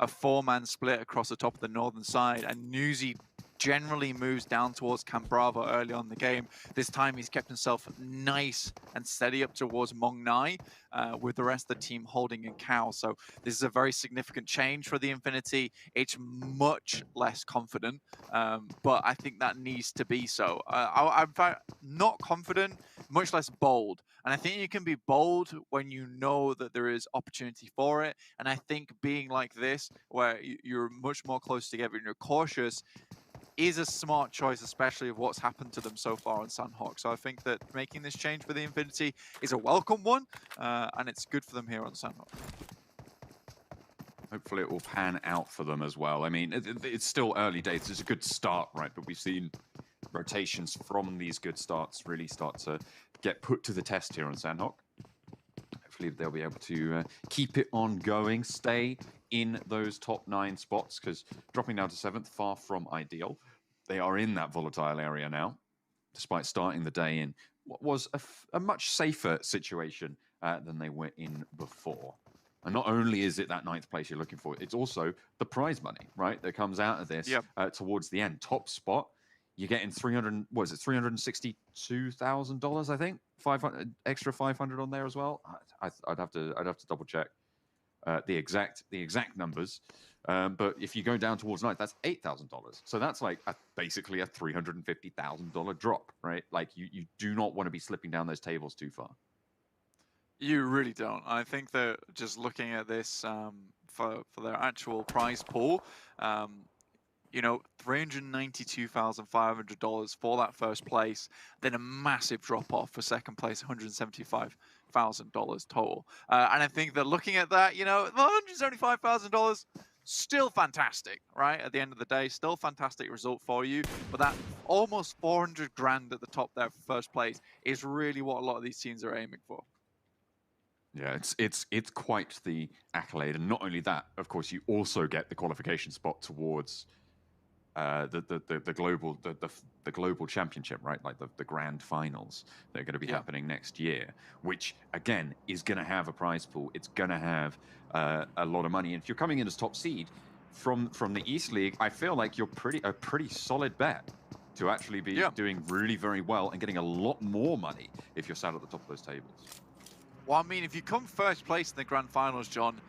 a 4-man split across the top of the northern side, and Newsy generally moves down towards Camp Bravo early on in the game. This time he's kept himself nice and steady up towards Mong Nai, with the rest of the team holding in Cow. So this is a very significant change for the Infinity. It's much less confident, but I think that needs to be so. I'm not confident, much less bold. And I think you can be bold when you know that there is opportunity for it. And I think being like this, where you're much more close together and you're cautious, is a smart choice, especially of what's happened to them so far on Sandhawk. So I think that making this change for the Infinity is a welcome one, and it's good for them here on Sandhawk. Hopefully it will pan out for them as well. I mean, it's still early days. It's a good start, right? But we've seen rotations from these good starts really start to get put to the test here on Sandhawk. Hopefully they'll be able to keep it on going, stay in those top 9 spots, because dropping down to 7th, far from ideal. They are in that volatile area now, despite starting the day in what was a much safer situation than they were in before. And not only is it that 9th place you're looking for, it's also the prize money, right? That comes out of this towards the end. Top spot, you're getting $362,000, I think. 500 extra 500 on there as well. I'd have to double check the exact numbers. But if you go down towards 9th, that's $8,000. So that's like basically a $350,000 drop, right? Like you do not want to be slipping down those tables too far. You really don't. I think that just looking at this for their actual prize pool, you know, $392,500 for that first place, then a massive drop off for second place, $175,000 total. And I think that looking at that, you know, $175,000, still fantastic, right? At the end of the day, still fantastic result for you. But that almost 400 grand at the top there for first place is really what a lot of these teams are aiming for. Yeah, it's quite the accolade, and not only that, of course, you also get the qualification spot towards the global championship, right? Like the grand finals that are going to be happening next year, which again is going to have a prize pool. It's going to have a lot of money. And if you're coming in as top seed from the East League, I feel like you're a pretty solid bet to actually be doing really very well and getting a lot more money if you're sat at the top of those tables. Well, I mean, if you come first place in the grand finals, John,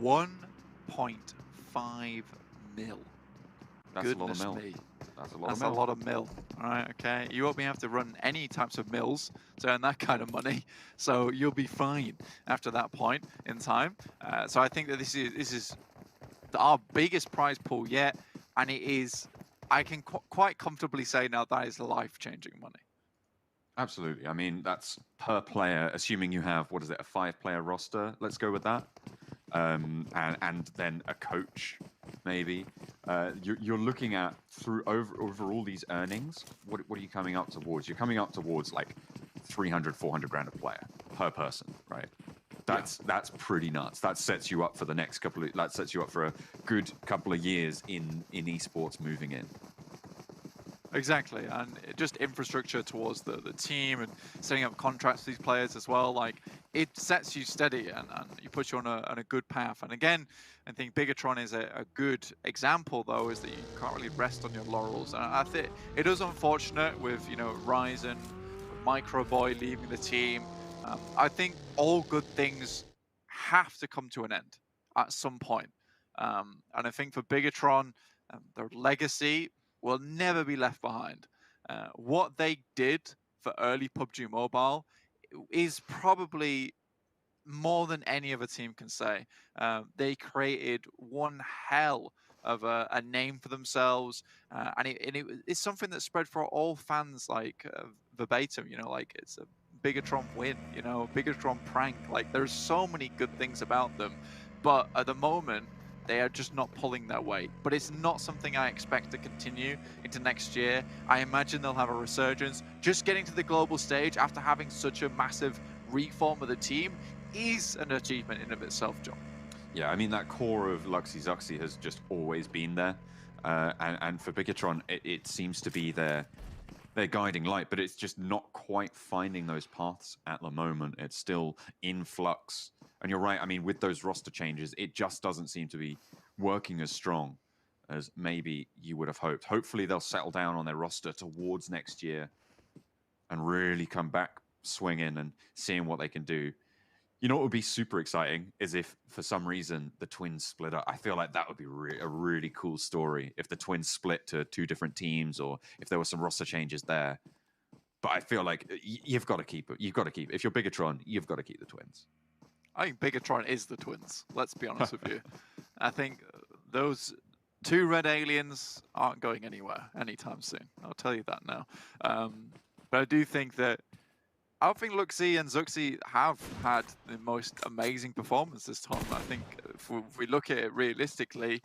1.5 mil. That's Goodness a lot of mil. me. That's a lot That's of mil. a lot of mil. All right, okay. You won't be have to run any types of mills to earn that kind of money, so you'll be fine after that point in time. So I think that this is our biggest prize pool yet, and it is. I can quite comfortably say now that is life-changing money. Absolutely. I mean, that's per player, assuming you have, what is it, a 5-player roster? Let's go with that. And then a coach, maybe. You're looking at, over all these earnings, what are you coming up towards? You're coming up towards like 300, 400 grand a player per person, right? That's pretty nuts. That sets you up for the next that sets you up for a good couple of years in esports moving in. Exactly, and just infrastructure towards the team and setting up contracts for these players as well. Like, it sets you steady and you put you on a good path. And again, I think Bigatron is a good example, though, is that you can't really rest on your laurels. And I think it is unfortunate with, you know, Ryzen, Microboy leaving the team. I think all good things have to come to an end at some point. And I think for Bigatron, their legacy will never be left behind. What they did for early PUBG Mobile is probably more than any other team can say. They created one hell of a name for themselves, and it's something that spread for all fans, like verbatim. You know, like it's a Bigatron win. You know, Bigatron prank. Like there's so many good things about them, but at the moment, they are just not pulling their weight. But it's not something I expect to continue into next year. I imagine they'll have a resurgence. Just getting to the global stage after having such a massive reform of the team is an achievement in of itself, John. Yeah, I mean, that core of Luxy Zuxy has just always been there. And for Bigatron, it seems to be their guiding light, but it's just not quite finding those paths at the moment. It's still in flux. And you're right. I mean, with those roster changes, it just doesn't seem to be working as strong as maybe you would have hoped. Hopefully, they'll settle down on their roster towards next year and really come back swinging and seeing what they can do. You know what would be super exciting is if, for some reason, the Twins split up. I feel like that would be a really cool story if the Twins split to 2 different teams, or if there were some roster changes there. But I feel like you've got to keep it. You've got to keep it. If you're Bigatron, you've got to keep the Twins. I think Bigatron is the Twins. Let's be honest with you. I think those 2 red aliens aren't going anywhere anytime soon. I'll tell you that now. But I do think that I think Luxie and Zuxi have had the most amazing performance this tournament. I think if we look at it realistically,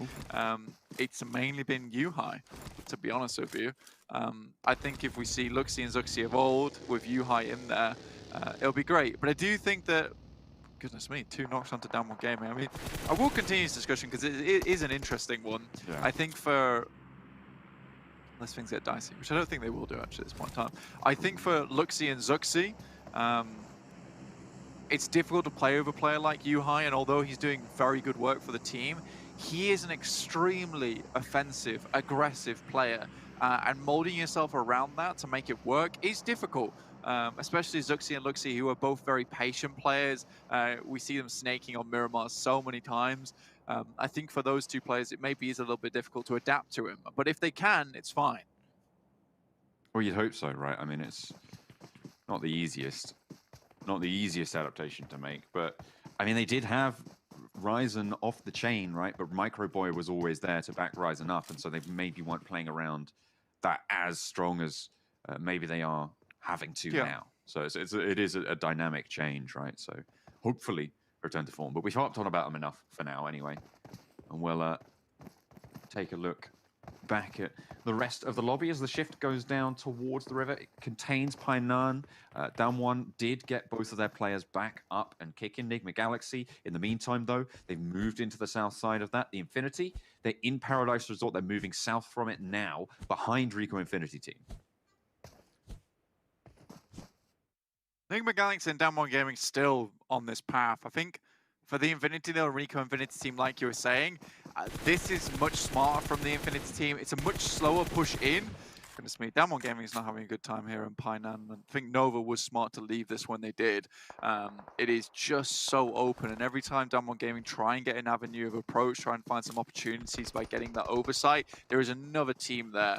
it's mainly been Yuhai, to be honest with you. I think if we see Luxie and Zuxi evolved with Yuhai in there, it'll be great. But I do think that, goodness me, 2 knocks onto Down 1 Gaming. I mean, I will continue this discussion because it is an interesting one. Yeah. I think for... unless things get dicey, which I don't think they will do actually at this point in time. I think for Luxie and Zuxi, it's difficult to play over a player like Yuhai, and although he's doing very good work for the team, he is an extremely offensive, aggressive player, and molding yourself around that to make it work is difficult. Especially Zuxi and Luxie, who are both very patient players. We see them snaking on Miramar so many times. I think for those 2 players, it maybe is a little bit difficult to adapt to him. But if they can, it's fine. Well, you'd hope so, right? I mean, it's not the easiest adaptation to make. But, I mean, they did have Ryzen off the chain, right? But Microboy was always there to back Ryzen up. And so they maybe weren't playing around that as strong as maybe they are having to now. So it is a dynamic change, right? So hopefully return to form. But we've harped on about them enough for now anyway. And we'll take a look back at the rest of the lobby as the shift goes down towards the river. It contains Painan. Down 1 did get both of their players back up and kicking Enigma Galaxy. In the meantime, though, they've moved into the south side of that. The Infinity, they're in Paradise Resort. They're moving south from it now, behind Rico Infinity team. Enigma Galaxy and Down 1 Gaming still on this path. I think for the Infinity, though, Rico Infinity team, like you were saying, this is much smarter from the Infinity team. It's a much slower push in. Goodness me, Down 1 Gaming is not having a good time here in Painan. I think Nova was smart to leave this when they did. It is just so open, and every time Down 1 Gaming try and get an avenue of approach, try and find some opportunities by getting that oversight, there is another team there.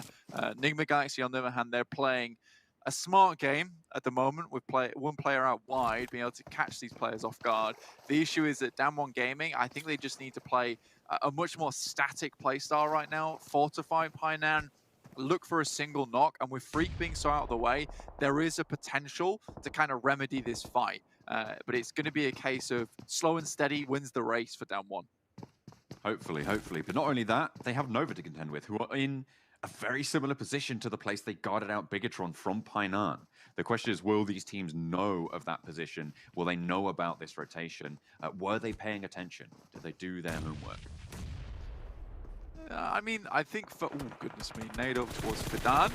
Enigma Galaxy, on the other hand, they're playing a smart game at the moment with 1 player out wide, being able to catch these players off guard. The issue is that Down 1 Gaming, I think they just need to play a much more static playstyle right now. Fortify Painan, look for a single knock, and with Freak being so out of the way, there is a potential to kind of remedy this fight. But it's going to be a case of slow and steady wins the race for Down 1. Hopefully. But not only that, they have Nova to contend with, who are in a very similar position to the place they guarded out Bigatron from Painan. The question is, will these teams know of that position? Will they know about this rotation? Were they paying attention? Did they do their homework? I mean, I think for... oh, goodness me. Nade over towards Fidan.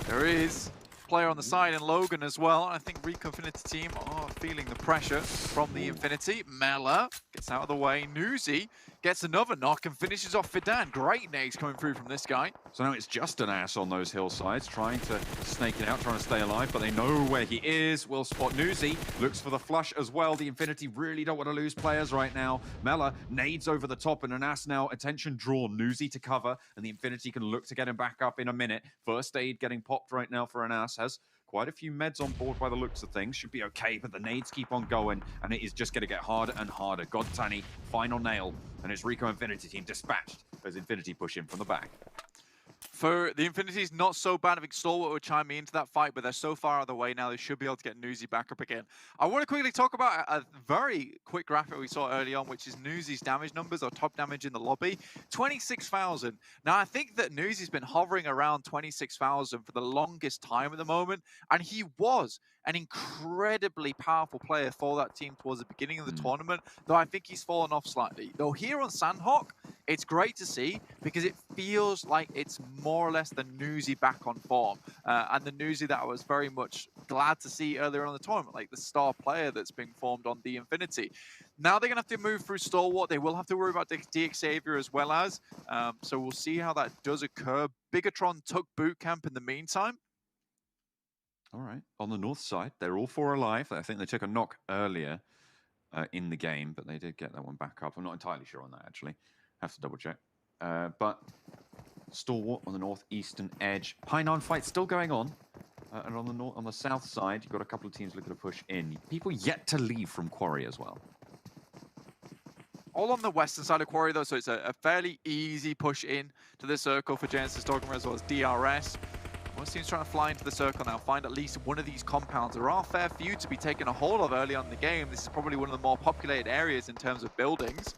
There is player on the side, and Logan as well. I think Rico Infinity team are feeling the pressure from the Infinity. Mela gets out of the way. Nuzi gets another knock and finishes off Fidan. Great nades coming through from this guy. So now it's just an ass on those hillsides, trying to snake it out, trying to stay alive, but they know where he is. Will spot Nuzi, looks for the flush as well. The Infinity really don't want to lose players right now. Mela nades over the top, and an ass now. Attention drawn. Nuzi to cover, and the Infinity can look to get him back up in a minute. First aid getting popped right now for an ass. Has quite a few meds on board by the looks of things. Should be okay, but the nades keep on going, and it is just going to get harder and harder. God Tani, final nail, and it's Rico Infinity team dispatched as Infinity push in from the back. For the Infinity's not so bad. I think Stalwart would chime me into that fight, but they're so far out of the way now, they should be able to get Nuzi back up again. I want to quickly talk about a very quick graphic we saw early on, which is Nuzi's damage numbers, or top damage in the lobby. 26,000. Now, I think that Nuzi's been hovering around 26,000 for the longest time at the moment, and he was an incredibly powerful player for that team towards the beginning of the tournament, though I think he's fallen off slightly. Though here on Sandhawk, it's great to see because it feels like it's more or less the Nuzi back on form. And the Nuzi that I was very much glad to see earlier on in the tournament, like the star player that's been formed on the Infinity. Now they're going to have to move through Stalwart. They will have to worry about DXavier as well as. So we'll see how that does occur. Bigatron took boot camp in the meantime. All right. On the north side, they're all four alive. I think they took a knock earlier in the game, but they did get that one back up. I'm not entirely sure on that, actually. Have to double check. But Stalwart on the northeastern edge. Hainan fight still going on. And on the south side, you've got a couple of teams looking to push in. People yet to leave from Quarry as well. All on the western side of Quarry, though, so it's a fairly easy push in to the circle for Genesis Dogma as well as DRS. Most teams trying to fly into the circle now, find at least one of these compounds. There are a fair few to be taken a hold of early on in the game. This is probably one of the more populated areas in terms of buildings.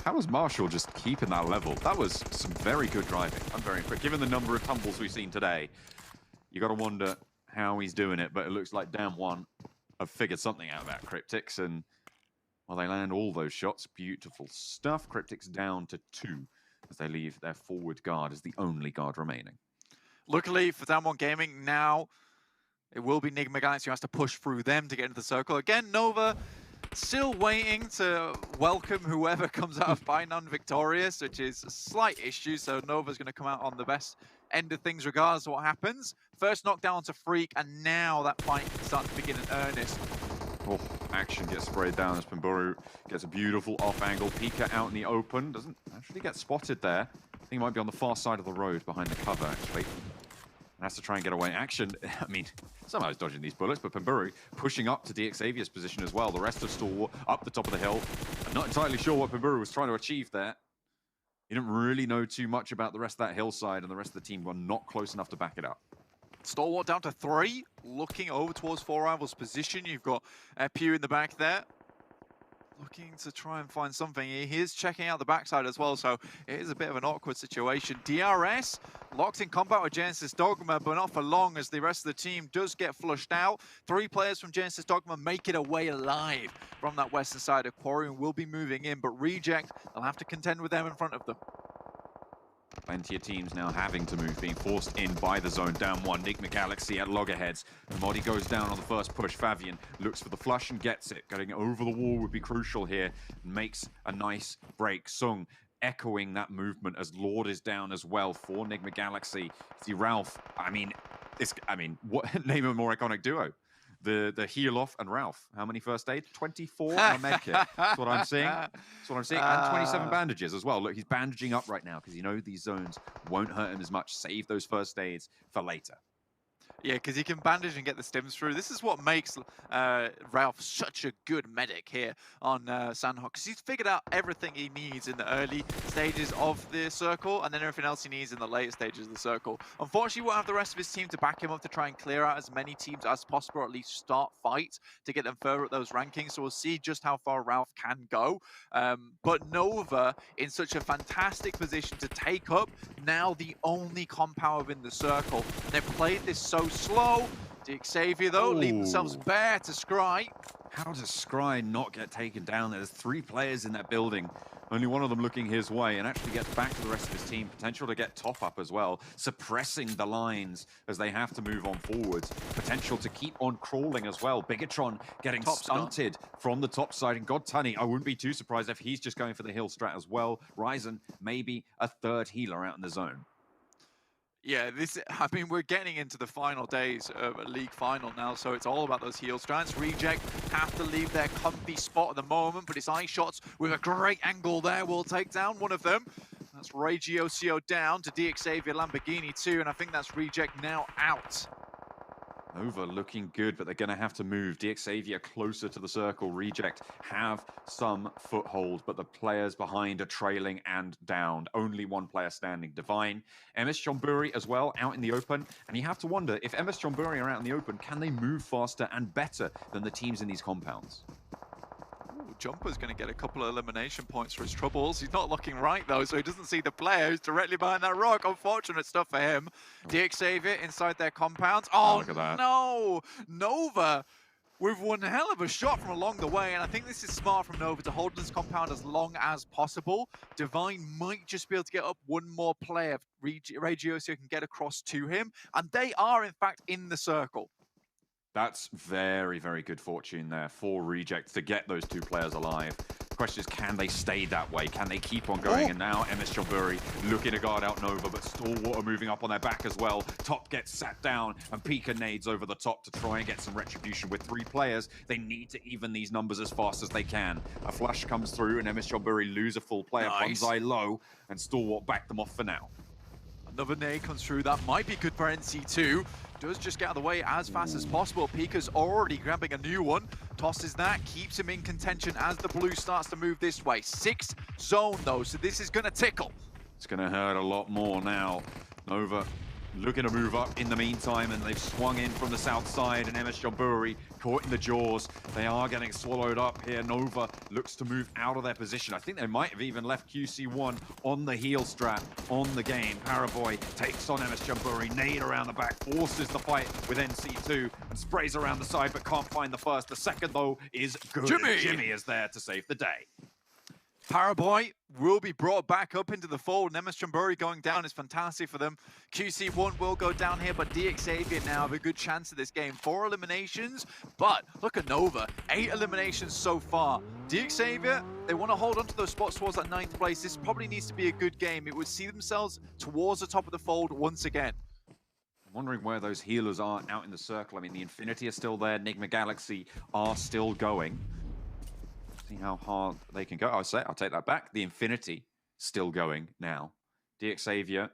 How was Marshall just keeping that level? That was some very good driving. I'm very impressed. Given the number of tumbles we've seen today, you got to wonder how he's doing it, but it looks like Damn One have figured something out about Cryptics, and well, they land all those shots. Beautiful stuff. Cryptics down to 2 as they leave their forward guard as the only guard remaining. Luckily for Damn One Gaming, now it will be Nigma Galaxy who has to push through them to get into the circle. Again, Nova still waiting to welcome whoever comes out of Binance victorious, which is a slight issue. So Nova's going to come out on the best end of things regardless of what happens. First knockdown to Freak, and now that fight can start to begin in earnest. Oh, action gets sprayed down as Pamburu gets a beautiful off-angle. Pika out in the open. Doesn't actually get spotted there. I think he might be on the far side of the road behind the cover, actually. And has to try and get away. Action, I mean, somehow he's dodging these bullets, but Pamburu pushing up to DXavier's position as well. The rest of Stalwart up the top of the hill. I'm not entirely sure what Pamburu was trying to achieve there. He didn't really know too much about the rest of that hillside, and the rest of the team were not close enough to back it up. Stalwart down to 3, looking over towards 4 Rivals' position. You've got Pew in the back there, looking to try and find something. He is checking out the backside as well, so it is a bit of an awkward situation. DRS locked in combat with Genesis Dogma, but not for long as the rest of the team does get flushed out. 3 players from Genesis Dogma make it away alive from that western side of Quarry and will be moving in, but Reject, they'll have to contend with them in front of them. Plenty of teams now having to move, being forced in by the zone. Down 1, Nigma Galaxy at loggerheads. Modi goes down on the first push. Favian looks for the flush and gets it. Getting over the wall would be crucial here. Makes a nice break. Sung echoing that movement as Lord is down as well for Nigma Galaxy. See Ralph, what name a more iconic duo? The heal off and Ralph. How many first aid? 24 on a med kit. That's what I'm seeing. That's what I'm seeing. And 27 bandages as well. Look, he's bandaging up right now because you know these zones won't hurt him as much. Save those first aids for later. Yeah, because he can bandage and get the stims through. This is what makes Ralph such a good medic here on Sandhawk, because he's figured out everything he needs in the early stages of the circle, and then everything else he needs in the later stages of the circle. Unfortunately, we'll have the rest of his team to back him up to try and clear out as many teams as possible, or at least start fights to get them further up those rankings. So we'll see just how far Ralph can go. But Nova in such a fantastic position to take up now the only compound within the circle. And they've played this so slow. DXavier, though, leave themselves bare to Scry. How does Scry not get taken down? There's 3 players in that building. Only one of them looking his way, and actually gets back to the rest of his team. Potential to get top up as well. Suppressing the lines as they have to move on forwards. Potential to keep on crawling as well. Bigatron getting stunted from the top side. And God Tunny, I wouldn't be too surprised if he's just going for the hill strat as well. Ryzen, maybe a 3rd healer out in the zone. Yeah, we're getting into the final days of a league final now, so it's all about those heal strands. Reject have to leave their comfy spot at the moment, but it's eye shots with a great angle there. Will take down one of them. That's Ray Giocio down to DXavier Lamborghini too, and I think that's Reject now out. Nova looking good, but they're going to have to move. DXavier closer to the circle. Reject have some foothold, but the players behind are trailing and downed. Only one player standing. Divine, MS Chonburi as well, out in the open. And you have to wonder, if MS Chonburi are out in the open, can they move faster and better than the teams in these compounds? Jumper's going to get a couple of elimination points for his troubles. He's not looking right, though, so he doesn't see the player who's directly behind that rock. Unfortunate stuff for him. DXavier inside their compounds. Oh, look at that. No! Nova with one hell of a shot from along the way, and I think this is smart from Nova to hold this compound as long as possible. Divine might just be able to get up one more player. Ray Giocio can get across to him, and they are, in fact, in the circle. That's very, very good fortune there for Reject to get those 2 players alive. The question is, can they stay that way? Can they keep on going? And now MS Jonburi looking to guard out Nova, but Stalwart are moving up on their back as well. Top gets sat down, and Pika nades over the top to try and get some retribution. With 3 players, they need to even these numbers as fast as they can. A flash comes through, and MS Jonburi lose a full player. Nice. Bonsai low, and Stalwart back them off for now. Another nade comes through. That might be good for NC2. Does just get out of the way as fast as possible. Pika's already grabbing a new one. Tosses that, keeps him in contention as the blue starts to move this way. 6th zone though, so this is gonna tickle. It's gonna hurt a lot more now. Nova looking to move up in the meantime, and they've swung in from the south side, and MS Jonburi caught in the jaws. They are getting swallowed up here. Nova looks to move out of their position. I think they might have even left QC1 on the heel strat on the game. Paraboy takes on MS Jonburi, nade around the back, forces the fight with NC2, and sprays around the side, but can't find the first. The second, though, is good. Jimmy is there to save the day. Paraboy will be brought back up into the fold. MS Jonburi going down is fantastic for them. QC1 will go down here, but DXavier now have a good chance of this game. 4 eliminations, but look at Nova. 8 eliminations so far. DXavier, they want to hold on to those spots towards that 9th place. This probably needs to be a good game. It would see themselves towards the top of the fold once again. I'm wondering where those healers are out in the circle. I mean, the Infinity are still there. Enigma Galaxy are still going. See how hard they can go. I'll take that back. The Infinity still going now. DXavier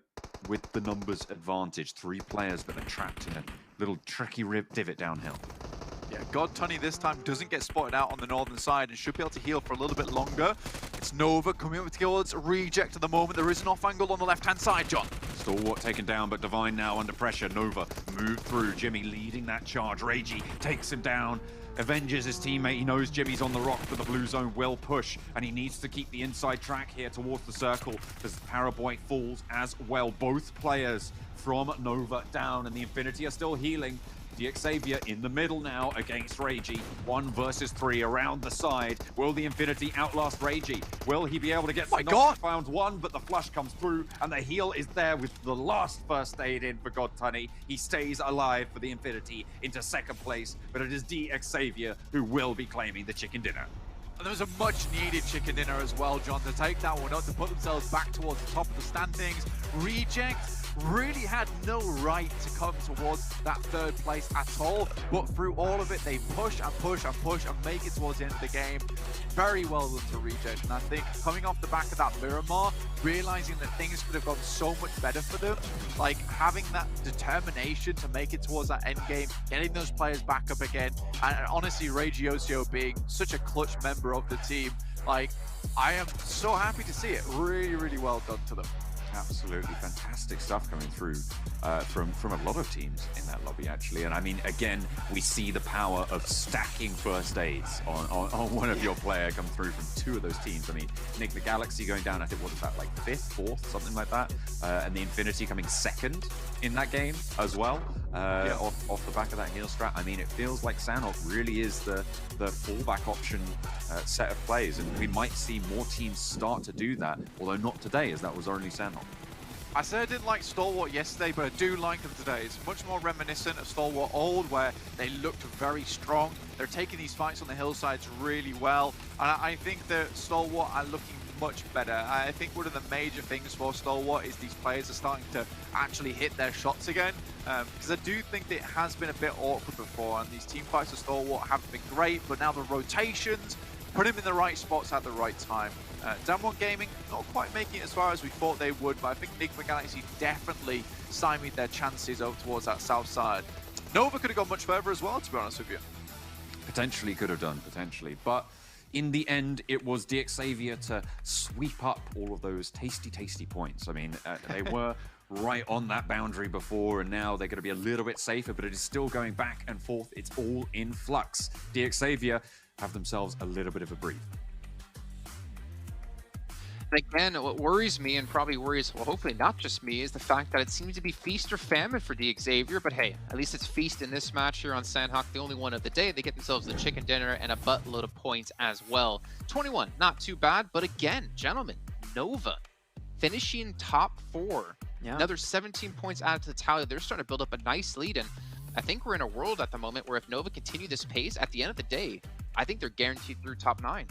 with the numbers advantage. 3 players, but they're trapped in a little tricky divot downhill. Yeah, God Tunny this time doesn't get spotted out on the northern side and should be able to heal for a little bit longer. It's Nova coming up towards Reject at the moment. There is an off angle on the left-hand side, John. Stalwart taken down, but Divine now under pressure. Nova moved through. Jimmy leading that charge. Reiji takes him down. Avenges his teammate. He knows Jimmy's on the rock, but the blue zone will push, and he needs to keep the inside track here towards the circle as Paraboy falls as well. Both players from Nova down, and the Infinity are still healing. DXavier in the middle now against Reiji. 1 versus 3 around the side. Will the Infinity outlast Reiji? Will he be able to get found 1? But the flush comes through, and the heal is there with the last first aid in for God Tunny. He stays alive for the Infinity into 2nd place, but it is DXavier who will be claiming the chicken dinner. And there was a much-needed chicken dinner as well, John, to take that one up, to put themselves back towards the top of the standings. Reject really had no right to come towards that 3rd place at all, but through all of it, they push and push and push and make it towards the end of the game. Very well done to Reject, and I think coming off the back of that Miramar, realizing that things could have gone so much better for them, like having that determination to make it towards that end game, getting those players back up again, and honestly, Regiosio being such a clutch member of the team, like, I am so happy to see it. Really, really well done to them. Absolutely fantastic stuff coming through from a lot of teams in that lobby, actually. And I mean, again, we see the power of stacking first aids on one of your player come through from 2 of those teams. I mean, Enigma Galaxy going down, I think, what is that, like 5th, 4th, something like that? And the Infinity coming 2nd in that game as well, off the back of that heal strat. I mean, it feels like Sanhok really is the fallback option set of plays, and we might see more teams start to do that, although not today, as that was only Sanhok. I said I didn't like Stalwart yesterday, but I do like them today. It's much more reminiscent of Stalwart old, where they looked very strong. They're taking these fights on the hillsides really well, and I think that Stalwart are looking much better. I think one of the major things for Stalwart is these players are starting to actually hit their shots again, because I do think that it has been a bit awkward before, and these team fights for Stalwart haven't been great, but now the rotations put him in the right spots at the right time. Damwon Gaming not quite making it as far as we thought they would, but I think Enigma Galaxy definitely stymied their chances over towards that south side. Nova could have gone much further as well, to be honest with you. Potentially could have done, potentially. But in the end, it was DXavier to sweep up all of those tasty, tasty points. I mean, they were right on that boundary before, and now they're going to be a little bit safer, but it is still going back and forth. It's all in flux. DXavier have themselves a little bit of a breathe. Again, what worries me, and probably worries, well, hopefully not just me, is the fact that it seems to be feast or famine for DXavier. But hey, at least it's feast in this match here on Sanhok, the only one of the day. They get themselves the chicken dinner and a buttload of points as well. 21, not too bad, but again, gentlemen, Nova finishing top 4. Yeah. Another 17 points added to the tally. They're starting to build up a nice lead, and I think we're in a world at the moment where if Nova continue this pace, at the end of the day, I think they're guaranteed through top 9.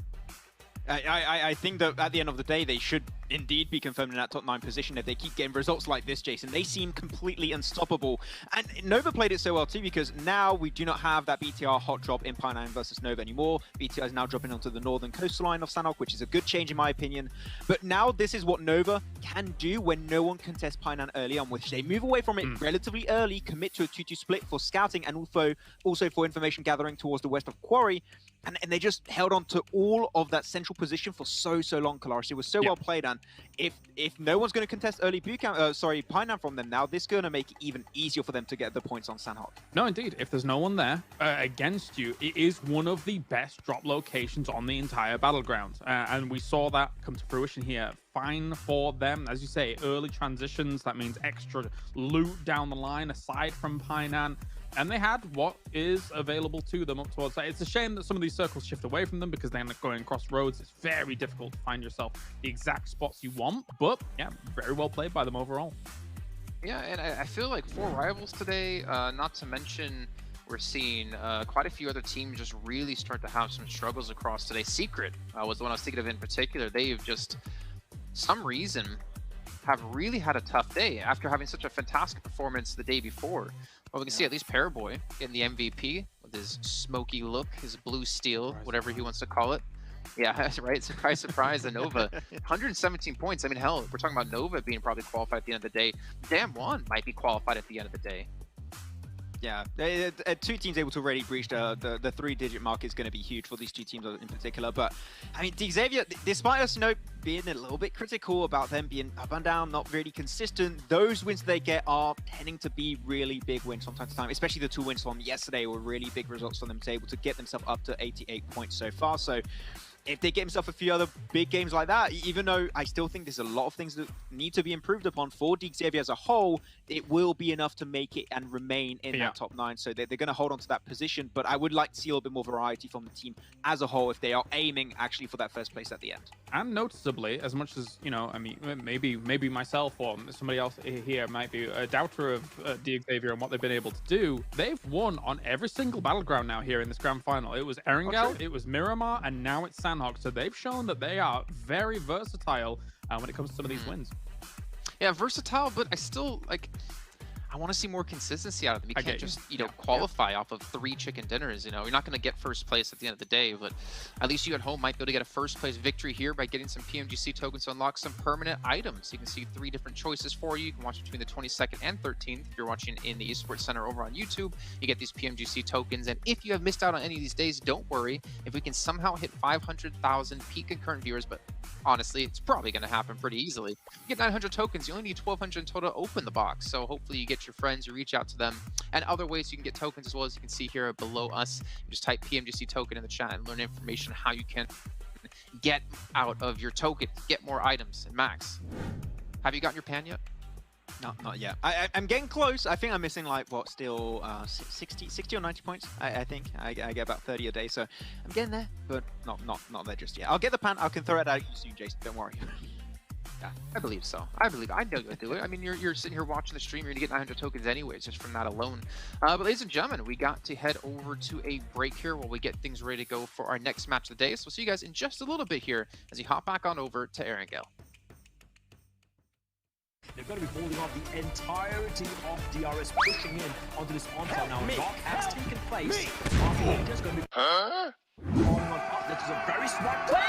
I think that at the end of the day, they should indeed be confirmed in that top 9 position if they keep getting results like this, Jason. They seem completely unstoppable. And Nova played it so well too, because now we do not have that BTR hot drop in Pine9 versus Nova anymore. BTR is now dropping onto the northern coastline of Sanhok, which is a good change in my opinion. But now this is what Nova can do when no one contests Pine9 early on, which they move away from it relatively early, commit to a 2-2 split for scouting and also for information gathering towards the west of Quarry. And they just held on to all of that central position for so long, Kalaris. It was so well played, and if no one's going to contest early Pine9 from them now, this is going to make it even easier for them to get the points on Sanhok. No, indeed. If there's no one there against you, it is one of the best drop locations on the entire battleground. And we saw that come to fruition here. Fine for them. As you say, early transitions. That means extra loot down the line aside from Pine9. And they had what is available to them up towards that. It's a shame that some of these circles shift away from them because they end up going across roads. It's very difficult to find yourself the exact spots you want. But yeah, very well played by them overall. Yeah, and I feel like 4 rivals today, not to mention we're seeing quite a few other teams just really start to have some struggles across today. Secret was the one I was thinking of in particular. They've just, some reason, have really had a tough day after having such a fantastic performance the day before. Well, we can see at least Paraboy getting the MVP with his smoky look, his blue steel, whatever he wants to call it. Yeah, right. Surprise, surprise. The Nova, 117 points. I mean, hell, we're talking about Nova being probably qualified at the end of the day. Damn1 might be qualified at the end of the day. Yeah, 2 teams able to already breach the 3-digit mark is going to be huge for these 2 teams in particular. But I mean, Xavier, despite us, being a little bit critical about them being up and down, not really consistent, those wins they get are tending to be really big wins from time to time. Especially the 2 wins from yesterday were really big results for them to able to get themselves up to 88 points so far. So if they get themselves a few other big games like that, even though I still think there's a lot of things that need to be improved upon for Xavier as a whole, it will be enough to make it and remain in that top 9. So they're going to hold on to that position. But I would like to see a little bit more variety from the team as a whole if they are aiming actually for that first place at the end. And noticeably, as much as, you know, I mean, maybe myself or somebody else here might be a doubter of Xavier and what they've been able to do, they've won on every single battleground now here in this grand final. It was Erangel, it was Miramar, and now it's Sanhok. So they've shown that they are very versatile when it comes to some of these wins. Yeah, versatile, but I still, like, I want to see more consistency out of them. You can't just, you know, qualify off of 3 chicken dinners, you know. You're not going to get first place at the end of the day, but at least you at home might be able to get a first place victory here by getting some PMGC tokens to unlock some permanent items. You can see 3 different choices for you. You can watch between the 22nd and 13th. If you're watching in the Esports Center over on YouTube, you get these PMGC tokens. And if you have missed out on any of these days, don't worry. If we can somehow hit 500,000 peak concurrent viewers, but honestly, it's probably going to happen pretty easily. You get 900 tokens. You only need 1,200 in total to open the box. So hopefully you get your friends, you reach out to them, and other ways you can get tokens as well. As you can see here below us, you just type PMGC token in the chat and learn information on how you can get out of your token, get more items. And Max, have you gotten your pan yet? No, not yet. I'm getting close. I think I'm missing like what, still 60 or 90 points. I think I get about 30 a day, so I'm getting there, but not there just yet. I'll get the pan. I can throw it out soon, Jason. Don't worry. Yeah, I believe so. I know you'll do it. I mean, you're sitting here watching the stream. You're gonna get 900 tokens anyways, just from that alone. But ladies and gentlemen, we got to head over to a break here while we get things ready to go for our next match of the day. So we'll see you guys in just a little bit here as we hop back on over to Erangel. They're going to be holding off the entirety of DRS, pushing in onto this onslaught now. Knock has taken place. Just going to be falling on up. That is a very smart play.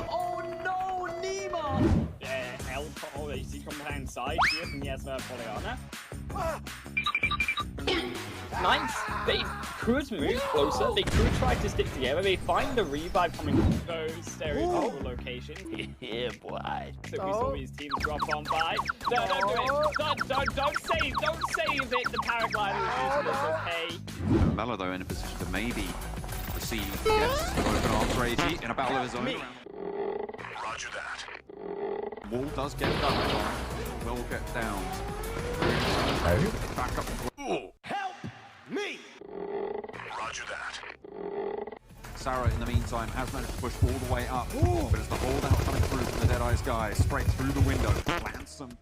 Oh no, Nima! Help already from behind side here from Yasma Polyana. Nice. They could move closer. They could try to stick together. They find the revive coming from those stereotypical locations. Yeah, boy. So we saw these teams drop on by. No, don't do it. Don't save it. The paraglider is using this, okay? Mello, though, in a position to maybe receive yes, open after AG in a battle of his own. Roger that. Wall does get done. Will get down. Back up. Help me! Roger that. Sarah, in the meantime, has managed to push all the way up. But as the holdout coming through from the Deadeye's guy, straight through the window, lands some.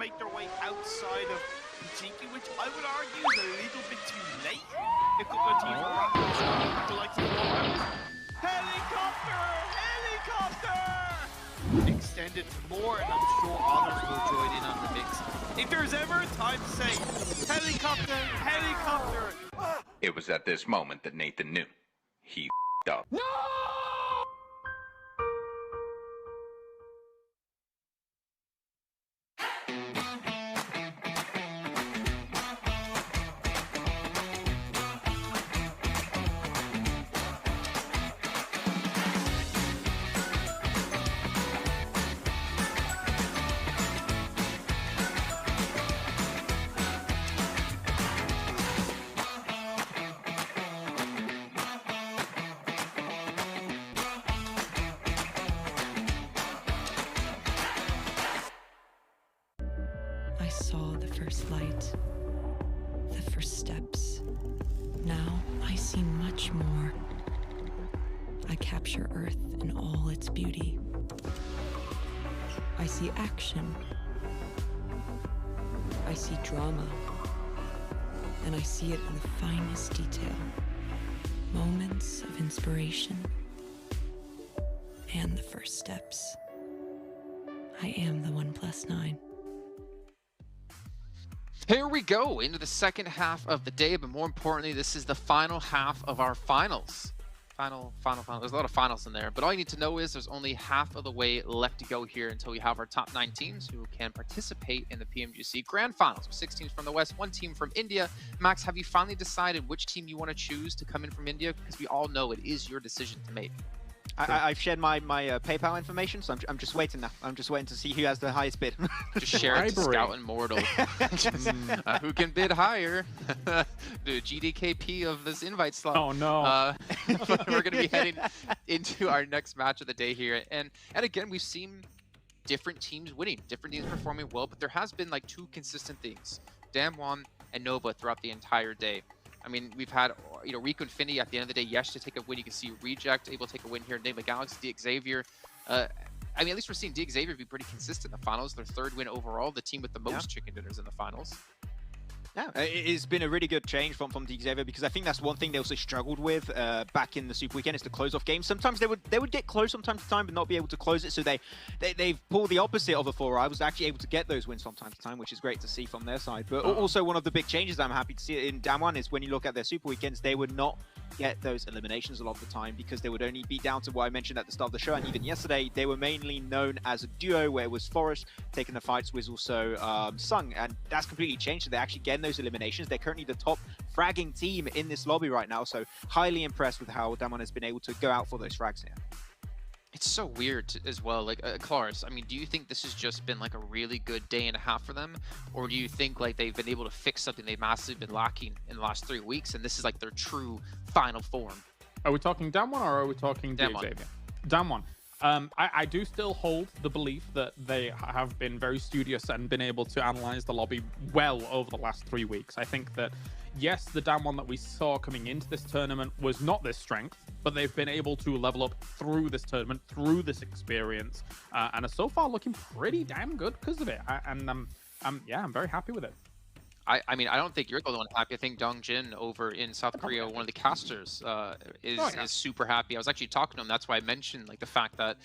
make their way outside of Cheeky, which I would argue is a little bit too late. A couple of teams the likes of Helicopter! Helicopter! Extended more, and I'm sure others will join in on the mix. If there's ever a time to say, Helicopter, Helicopter! It was at this moment that Nathan knew. He f***ed up. No! I saw the first light, the first steps. Now I see much more. I capture Earth in all its beauty. I see action. I see drama. And I see it in the finest detail. Moments of inspiration. And the first steps. I am the 1+9. Here we go into the second half of the day, but more importantly, this is the final half of our finals. Final. There's a lot of finals in there, but all you need to know is there's only half of the way left to go here until we have our top 9 teams who can participate in the PMGC Grand Finals. 6 teams from the West, 1 team from India. Max, have you finally decided which team you want to choose to come in from India? Because we all know it is your decision to make. I've shared my PayPal information, so I'm just waiting now. I'm just waiting to see who has the highest bid. Just share it to Scout Immortal. Who can bid higher? The GDKP of this invite slot. Oh no. We're going to be heading into our next match of the day here. And again, we've seen different teams winning, different teams performing well, but there has been like 2 consistent things. Damwon and Nova throughout the entire day. I mean, we've had, Rico Infinity at the end of the day, yes, to take a win. You can see Reject able to take a win here. Name of Galaxy, Xavier. I mean, at least we're seeing Xavier be pretty consistent in the finals. Their 3rd win overall, the team with the most chicken dinners in the finals. Yeah, it's been a really good change from Xavier, because I think that's one thing they also struggled with back in the Super Weekend, is to close off games. Sometimes they would get close from time to time but not be able to close it, so they've pulled the opposite of the 4 rivals, actually able to get those wins from time to time, which is great to see from their side. But also one of the big changes I'm happy to see in Damwon is when you look at their Super Weekends, they would not get those eliminations a lot of the time, because they would only be down to what I mentioned at the start of the show, and even yesterday they were mainly known as a duo, where it was Forest taking the fights with also Sung, and that's completely changed. So they're actually getting those eliminations. They're currently the top fragging team in this lobby right now, so highly impressed with how Damwon has been able to go out for those frags here. It's so weird as well. Like, Klaris, I mean, do you think this has just been like a really good day and a half for them? Or do you think like they've been able to fix something they've massively been lacking in the last 3 weeks, and this is like their true final form? Are we talking Damwon or are we talking Xavier? Damwon. I do still hold the belief that they have been very studious and been able to analyze the lobby well over the last 3 weeks. I think that, yes, the Damwon that we saw coming into this tournament was not this strength, but they've been able to level up through this tournament, through this experience, and are so far looking pretty damn good because of it. I'm very happy with it. I mean, I don't think you're the only one happy. I think Dongjin over in South Korea, one of the casters, is super happy. I was actually talking to him. That's why I mentioned like the fact that,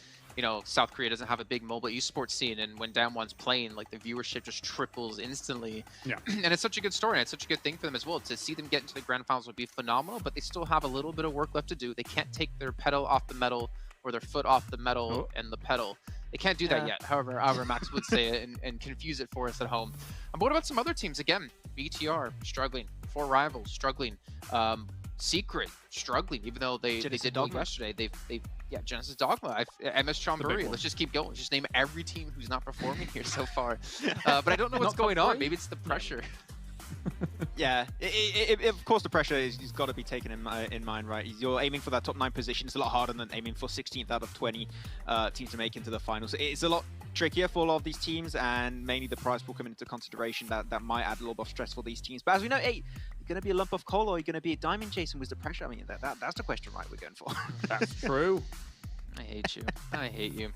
South Korea doesn't have a big mobile esports scene, and when Damwon's playing, like the viewership just triples instantly. Yeah. And it's such a good story, and it's such a good thing for them as well. To see them get into the grand finals would be phenomenal, but they still have a little bit of work left to do. They can't take their pedal off the metal or their foot off the metal and the pedal. They can't do that yet. However, Max would say it and confuse it for us at home. But what about some other teams? Again, BTR struggling, 4 rivals struggling, Secret struggling, even though they did well yesterday. Genesis Dogma, MS Chonburi. Let's just keep going. Just name every team who's not performing here so far. But I don't know what's going on. Maybe it's the pressure. Yeah, of course the pressure is got to be taken in mind, right? You're aiming for that top 9 position. It's a lot harder than aiming for 16th out of 20 teams to make into the finals. It's a lot trickier for a lot of these teams, and mainly the prize pool coming into consideration that might add a little bit of stress for these teams. But as we know, hey, you're going to be a lump of coal or you're going to be a diamond, Jason, with the pressure. I mean, that's the question, right, we're going for. That's true. I hate you. I hate you.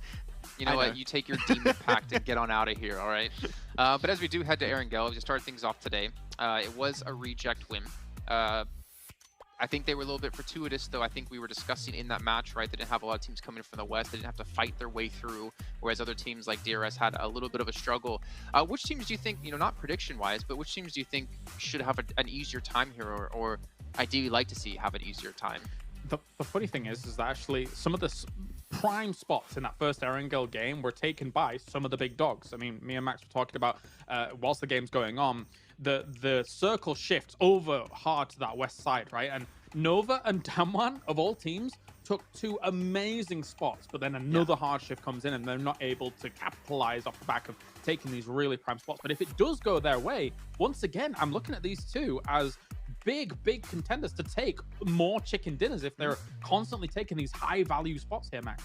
You know what? You take your Demon Pact and get on out of here, all right? But as we do head to Erangel, to start things off today, it was a reject win. I think they were a little bit fortuitous, though. I think we were discussing in that match, right? They didn't have a lot of teams coming from the West. They didn't have to fight their way through, whereas other teams like DRS had a little bit of a struggle. Which teams do you think, you know, not prediction-wise, but which teams do you think should have an easier time here, or ideally like to see have an easier time? The funny thing is that actually some of the prime spots in that first Erangel game were taken by some of the big dogs. I mean, me and Max were talking about, whilst the game's going on, the circle shifts over hard to that west side, right? And Nova and Damwon, of all teams, took 2 amazing spots, but then another hard shift comes in and they're not able to capitalize off the back of taking these really prime spots. But if it does go their way, once again, I'm looking at these two as big contenders to take more chicken dinners if they're constantly taking these high value spots here, Max.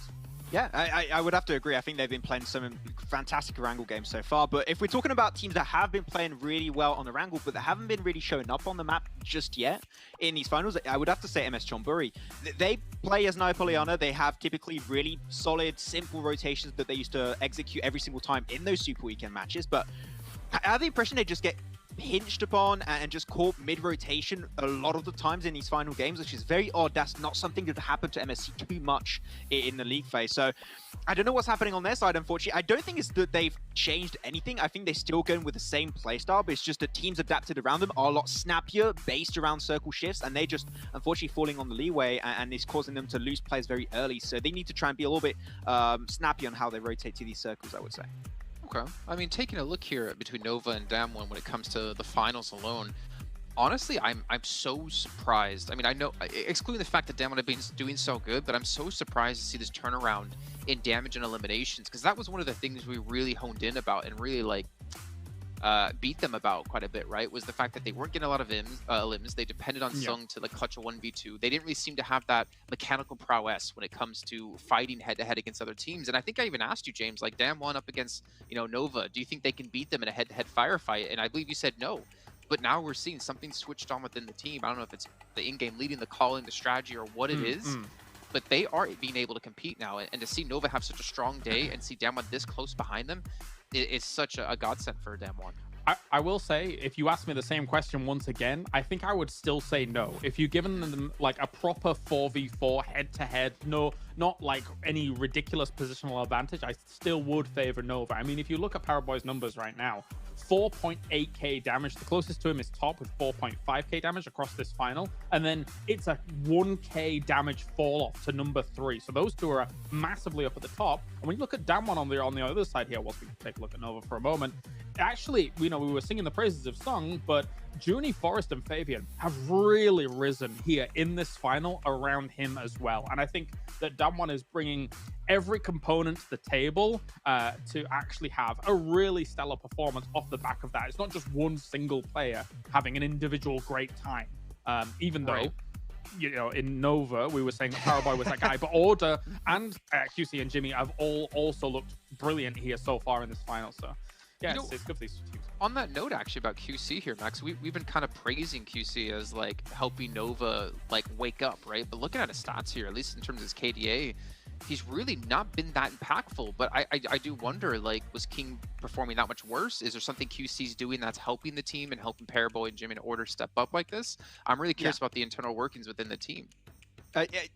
Yeah, I would have to agree. I think they've been playing some fantastic Wrangle games so far. But if we're talking about teams that have been playing really well on the Wrangle, but that haven't been really showing up on the map just yet in these finals, I would have to say MS Chonburi. They play as Napoleana. They have typically really solid, simple rotations that they used to execute every single time in those Super Weekend matches. But I have the impression they just get pinched upon and just caught mid-rotation a lot of the times in these final games, which is very odd. That's not something that happened to MSC too much in the league phase. So I don't know what's happening on their side, unfortunately. I don't think it's that they've changed anything. I think they're still going with the same playstyle, but it's just that teams adapted around them are a lot snappier, based around circle shifts, and they just unfortunately falling on the leeway, and it's causing them to lose players very early. So they need to try and be a little bit snappy on how they rotate to these circles, I would say. Okay. I mean, taking a look here between Nova and Damwon when it comes to the finals alone, honestly, I'm so surprised. I mean, I know, excluding the fact that Damwon have been doing so good, but I'm so surprised to see this turnaround in damage and eliminations, because that was one of the things we really honed in about and really, like, beat them about quite a bit, right? Was the fact that they weren't getting a lot of limbs. They depended on Sung to, like, clutch a 1v2. They didn't really seem to have that mechanical prowess when it comes to fighting head-to-head against other teams. And I think I even asked you, James, like, Damwon up against, you know, Nova, do you think they can beat them in a head-to-head firefight? And I believe you said no. But now we're seeing something switched on within the team. I don't know if it's the in-game leading, the calling, the strategy, or what it is. But they are being able to compete now. And to see Nova have such a strong day and see Damwon this close behind them is such a godsend for Damwon. I will say, if you ask me the same question once again, I think I would still say no. If you've given them like a proper 4v4 head-to-head, no, not like any ridiculous positional advantage, I still would favor Nova. I mean, if you look at Paraboy's numbers right now, 4.8k damage. The closest to him is Top with 4.5k damage across this final. And then it's a 1k damage fall off to number 3. So those two are massively up at the top. And when you look at Damwon on the other side here, whilst we take a look at Nova for a moment, actually, you know, we were singing the praises of Sung, but Junie, Forrest, and Fabian have really risen here in this final around him as well. And I think that Damwon is bringing every component to the table to actually have a really stellar performance off the back of that. It's not just one single player having an individual great time, even though, you know, in Nova, we were saying that Paraboy was that guy, but Order and QC and Jimmy have all also looked brilliant here so far in this final. So, yeah, you know, it's good for these teams. On that note, actually, about QC here, Max, we've been kind of praising QC as, like, helping Nova, like, wake up, right? But looking at his stats here, at least in terms of his KDA, he's really not been that impactful. But I do wonder, like, was King performing that much worse? Is there something QC's doing that's helping the team and helping Paraboy and Jim and Order step up like this? I'm really curious about the internal workings within the team.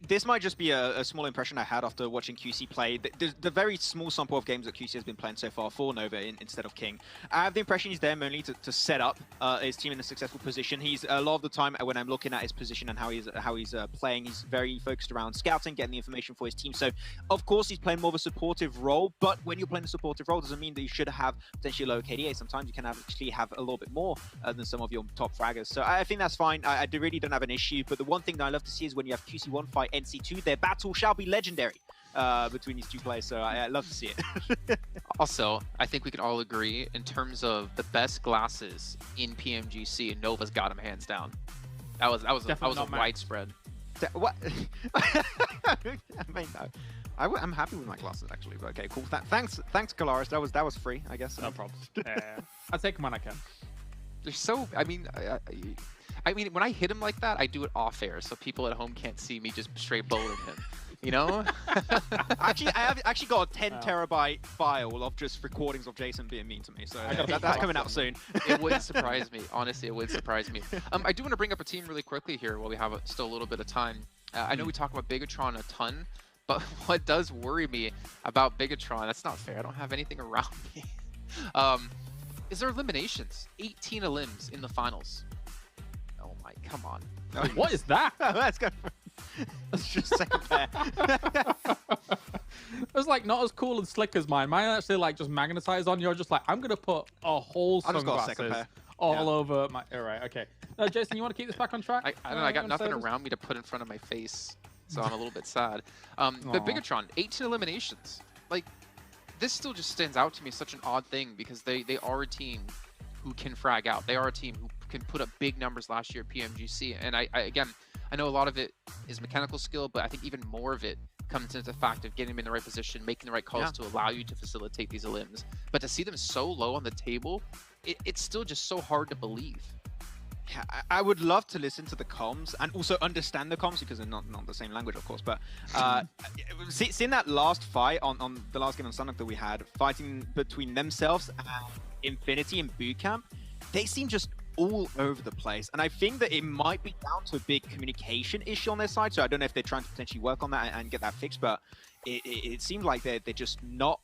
This might just be a small impression I had after watching QC play. The very small sample of games that QC has been playing so far for Nova instead of King, I have the impression he's there mainly to set up his team in a successful position. He's a lot of the time when I'm looking at his position and how he's playing, he's very focused around scouting, getting the information for his team. So of course he's playing more of a supportive role, but when you're playing a supportive role doesn't mean that you should have potentially low KDA. Sometimes you can actually have a little bit more than some of your top fraggers. So I think that's fine. I really don't have an issue. But the one thing that I love to see is when you have QC1 fight NC2, their battle shall be legendary between these two players. So I love to see it. Also, I think we can all agree in terms of the best glasses in PMGC, and Nova's got him hands down. That was a widespread. What? I mean, no. I'm happy with my glasses actually. But okay, cool. Thanks, Kalaris. That was free, I guess. No problem. I'll take them when I can. They're so. I mean, when I hit him like that, I do it off air, so people at home can't see me just straight bowling him. You know? Actually, I have actually got a 10 terabyte file of just recordings of Jason being mean to me, so that's coming out soon. It wouldn't surprise me. Honestly, it would surprise me. I do want to bring up a team really quickly here while we have still a little bit of time. I know we talk about Bigatron a ton, but what does worry me about Bigatron, that's not fair, I don't have anything around me, is their eliminations. 18 elims in the finals. Oh my, come on. What is that? Let's go. That's just second pair. It was like not as cool and slick as mine. Mine actually like just magnetized on. You're just like, I'm gonna put a whole sunglasses all over my. All right, okay. No, Jason, you want to keep this back on track? I don't know. I got nothing around me to put in front of my face, so I'm a little bit sad. But Bigatron, 18 eliminations. Like, this still just stands out to me as such an odd thing because they are a team who can frag out. They are a team who can put up big numbers last year at PMGC. And again, I know a lot of it is mechanical skill, but I think even more of it comes into the fact of getting them in the right position, making the right calls to allow you to facilitate these elims. But to see them so low on the table, it's still just so hard to believe. Yeah, I would love to listen to the comms and also understand the comms because they're not the same language, of course. But seeing that last fight on the last game on Sunday that we had, fighting between themselves and Infinity in boot camp, they seem just all over the place. And I think that it might be down to a big communication issue on their side. So I don't know if they're trying to potentially work on that and get that fixed, but it seemed like they're just not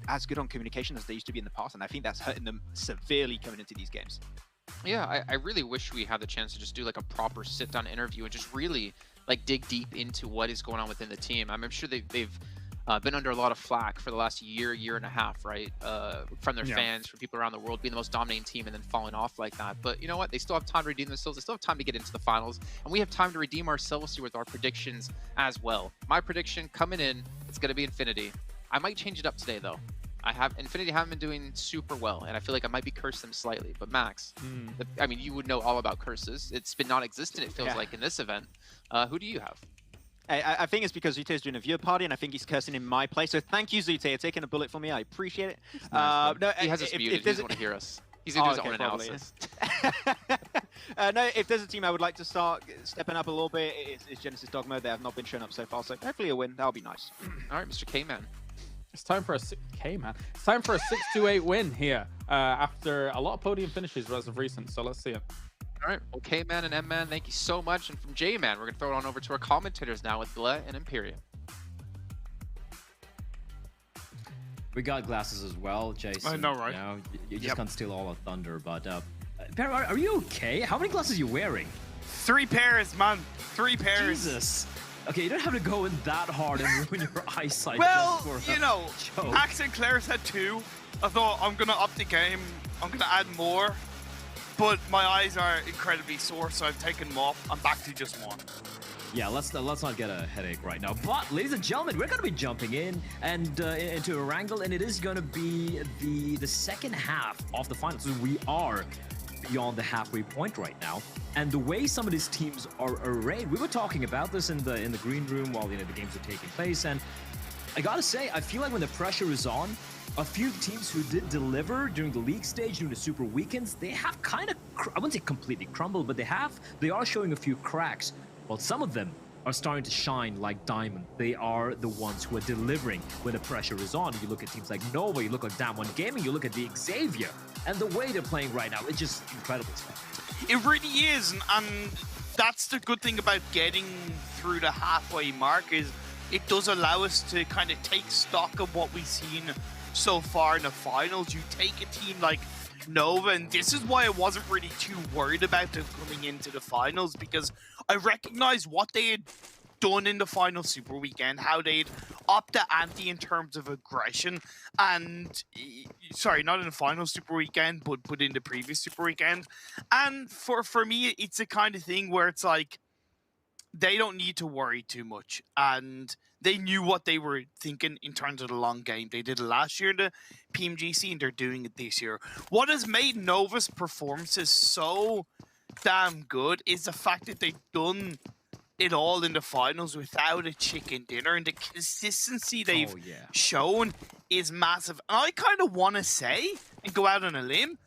as good on communication as they used to be in the past. And I think that's hurting them severely coming into these games. Yeah, I really wish we had the chance to just do like a proper sit-down interview and just really like dig deep into what is going on within the team. I'm sure they've been under a lot of flack for the last year and a half, right? From their fans, from people around the world, being the most dominating team and then falling off like that. But you know what? They still have time to redeem themselves. They still have time to get into the finals. And we have time to redeem ourselves here with our predictions as well. My prediction coming in, it's going to be Infinity. I might change it up today, though. Infinity haven't been doing super well, and I feel like I might be cursed them slightly. But Max, I mean, you would know all about curses. It's been non-existent, it feels like, in this event. Who do you have? I think it's because Zute is doing a viewer party, and I think he's cursing in my place. So thank you, Zute, for taking a bullet for me. I appreciate it. Nice, no, he has us muted. He doesn't want to hear us. He's going to do his own analysis. No, if there's a team I would like to start stepping up a little bit, it's Genesis Dogma. They have not been shown up so far, so hopefully a win. That'll be nice. All right, Mr. K-Man. It's time for a 6-2-8 win here after a lot of podium finishes as of recent. So let's see it. All right, well, K-Man and M-Man, thank you so much. And from J-Man, we're going to throw it on over to our commentators now with Bleh and Imperium. We got glasses as well, Jason. I know, right? You know, you just can't steal all our thunder. But Pero, are you okay? How many glasses are you wearing? 3 pairs, man. 3 pairs. Jesus. Okay, you don't have to go in that hard and ruin your eyesight. Well, you know, Axe and Claire said 2. I thought I'm going to up the game. I'm going to add more. But my eyes are incredibly sore, so I've taken them off. I'm back to just 1. Yeah, let's not get a headache right now. But, ladies and gentlemen, we're going to be jumping in and into a wrangle, and it is going to be the second half of the finals. So we are beyond the halfway point right now, and the way some of these teams are arrayed, we were talking about this in the green room while the games are taking place, and I gotta say, I feel like when the pressure is on, a few teams who did deliver during the league stage, during the super weekends, they have kind of, I wouldn't say completely crumbled, but they are showing a few cracks, while some of them are starting to shine like diamond. They are the ones who are delivering when the pressure is on. You look at teams like Nova, you look at Damwon Gaming, you look at the Xavier, and the way they're playing right now, it's just incredible stuff. It really is, and that's the good thing about getting through the halfway mark is it does allow us to kind of take stock of what we've seen so far in the finals. You take a team like Nova, and this is why I wasn't really too worried about them coming into the finals, because I recognize what they had done in the final super weekend, how they'd upped the ante in terms of aggression, and sorry, not in the final super weekend, but in the previous super weekend. And for me, it's a kind of thing where it's like they don't need to worry too much, and they knew what they were thinking in terms of the long game. They did it last year in the PMGC, and they're doing it this year. What has made Nova's performances so damn good is the fact that they've done it all in the finals without a chicken dinner, and the consistency they've shown is massive. And I kind of want to say, and go out on a limb,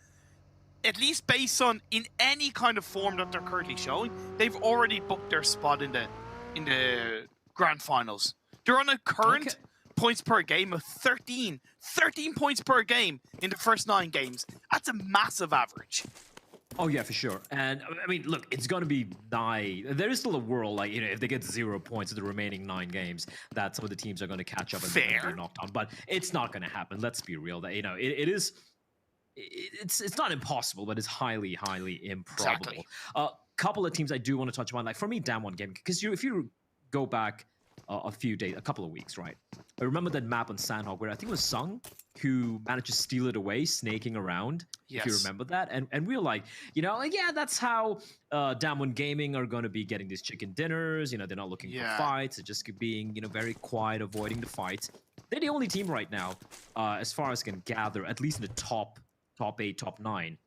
at least based on in any kind of form that they're currently showing, they've already booked their spot in the grand finals. They're on a current points per game of 13. 13 points per game in the first 9 games. That's a massive average. Oh yeah, for sure. And I mean, look, it's going to be there is still a world, like, if they get 0 points in the remaining 9 games, that some of the teams are going to catch up and they're gonna be knocked out. But it's not going to happen. Let's be real. That it's not impossible, but it's highly improbable. Exactly. Couple of teams I do want to touch on, like for me, Damwon Gaming, because if you go back a couple of weeks, right? I remember that map on Sandhawk where I think it was Sung who managed to steal it away, snaking around. Yes. If you remember that, and we were like, yeah, that's how Damwon Gaming are going to be getting these chicken dinners. They're not looking for fights. They're just being, very quiet, avoiding the fights. They're the only team right now, as far as I can gather, at least in the top 8, top 9,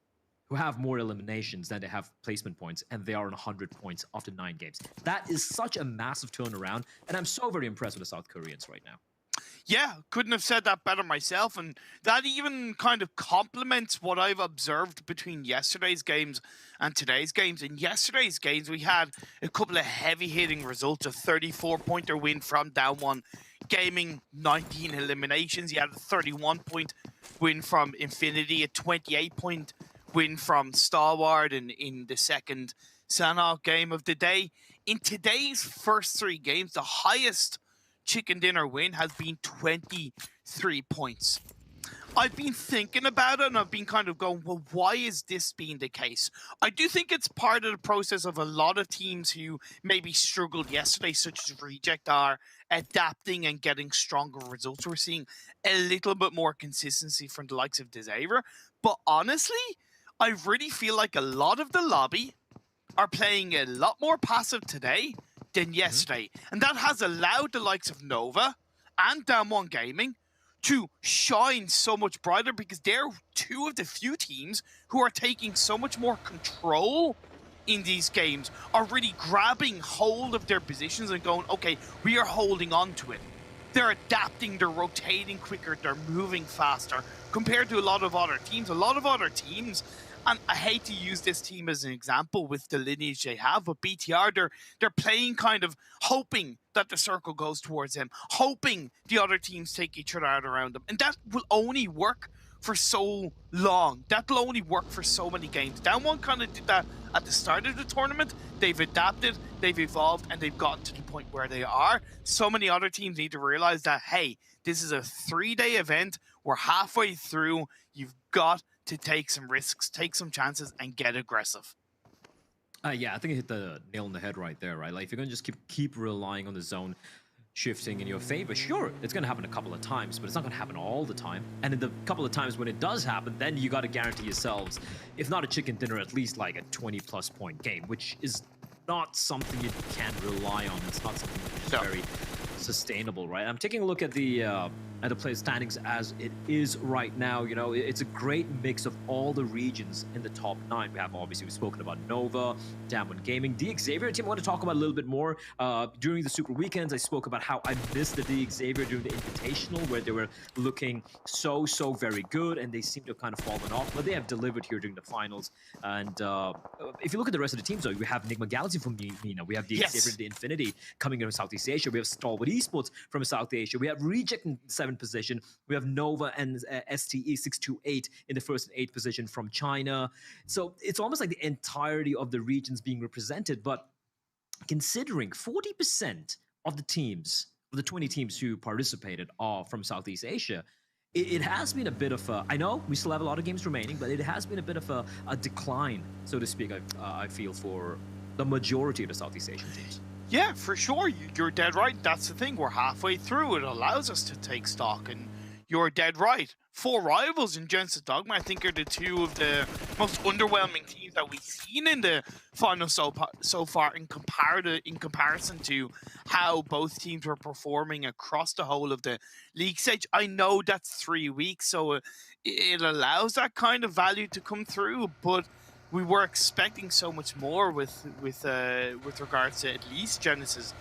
who have more eliminations than they have placement points, and they are on 100 points after 9 games. That is such a massive turnaround, and I'm so very impressed with the South Koreans right now. Yeah, couldn't have said that better myself, and that even kind of complements what I've observed between yesterday's games and today's games. In yesterday's games, we had a couple of heavy-hitting results, a 34-pointer win from Damwon Gaming, 19 eliminations. You had a 31-point win from Infinity, a 28-point win from Stalwart in the second Sandhawk game of the day. In today's first 3 games, the highest chicken dinner win has been 23 points. I've been thinking about it, and I've been kind of going, well, why is this being the case? I do think it's part of the process of a lot of teams who maybe struggled yesterday, such as Reject, are adapting and getting stronger results. We're seeing a little bit more consistency from the likes of Xavier. But honestly, I really feel like a lot of the lobby are playing a lot more passive today than yesterday. And that has allowed the likes of Nova and Damwon Gaming to shine so much brighter, because they're 2 of the few teams who are taking so much more control in these games, are really grabbing hold of their positions and going, okay, we are holding on to it. They're adapting, they're rotating quicker, they're moving faster compared to a lot of other teams. A lot of other teams, and I hate to use this team as an example with the lineage they have, but BTR, they're playing kind of hoping that the circle goes towards them, hoping the other teams take each other out around them. And that will only work for so long. That will only work for so many games. Damwon kind of did that at the start of the tournament. They've adapted, they've evolved, and they've gotten to the point where they are. So many other teams need to realize that, hey, this is a 3-day event. We're halfway through. You've got to take some risks, take some chances, and get aggressive. Yeah, I think you hit the nail on the head right there, right? Like, if you're going to just keep relying on the zone shifting in your favor, sure, it's going to happen a couple of times, but it's not going to happen all the time. And in the couple of times when it does happen, then you got to guarantee yourselves, if not a chicken dinner, at least like a 20-plus point game, which is not something you can rely on. It's not something that's very sustainable, right? I'm taking a look at the player standings as it is right now. It's a great mix of all the regions in the top 9. We've spoken about Nova, Damwon Gaming, the Xavier team. I want to talk about a little bit more. During the Super Weekends, I spoke about how I missed the Xavier during the Invitational, where they were looking so very good, and they seem to have kind of fallen off, but they have delivered here during the finals. And if you look at the rest of the teams, though, we have Nigma Galaxy from Mina, we have the Xavier, the Infinity coming in from Southeast Asia, we have Stalwart Esports from South Asia, we have Reject in 7th position, we have Nova and STE 628 in the 1st and 8th position from China. So it's almost like the entirety of the regions being represented, but considering 40% of the teams, of the 20 teams who participated are from Southeast Asia, it has been a bit of a, I know we still have a lot of games remaining, but it has been a bit of a decline, so to speak, I feel, for the majority of the Southeast Asian teams. Yeah, for sure. You're dead right. That's the thing. We're halfway through. It allows us to take stock, and you're dead right. 4 rivals in Genesis Dogma, I think, are the 2 of the most underwhelming teams that we've seen in the final so far in comparison to how both teams were performing across the whole of the league stage. I know that's 3 weeks, so it allows that kind of value to come through, but we were expecting so much more with regards to at least Genesis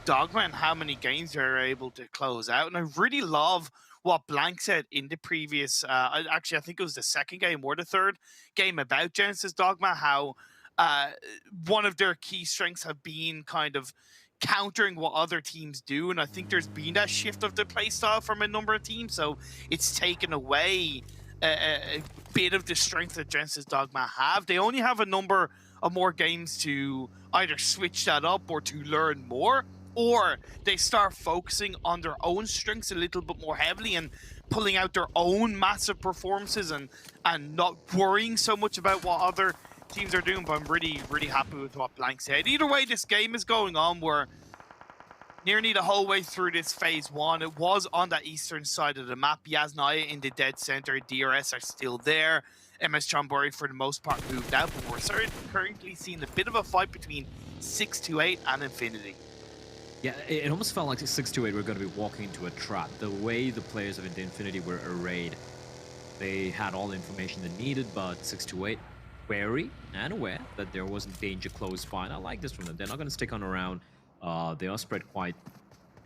Dogma and how many games they're able to close out. And I really love what Blank said in the previous, actually I think it was the 2nd game or the 3rd game about Genesis Dogma, how one of their key strengths have been kind of countering what other teams do, and I think there's been that shift of the playstyle from a number of teams, so it's taken away a bit of the strength that Genesis Dogma have. They only have a number of more games to either switch that up or to learn more, or they start focusing on their own strengths a little bit more heavily and pulling out their own massive performances and not worrying so much about what other teams are doing. But I'm really, really happy with what Blank said. Either way, this game is going on. We're nearly the whole way through this phase one. It was on the eastern side of the map. Yasnaya in the dead center. DRS are still there. MS Chonburi, for the most part, moved out. But we're currently seeing a bit of a fight between 628 and Infinity. Yeah, it almost felt like 628 were going to be walking into a trap. The way the players of Infinity were arrayed, they had all the information they needed, but 628 wary and aware that there wasn't danger close by. And I like this from them. They're not going to stick on around. They are spread quite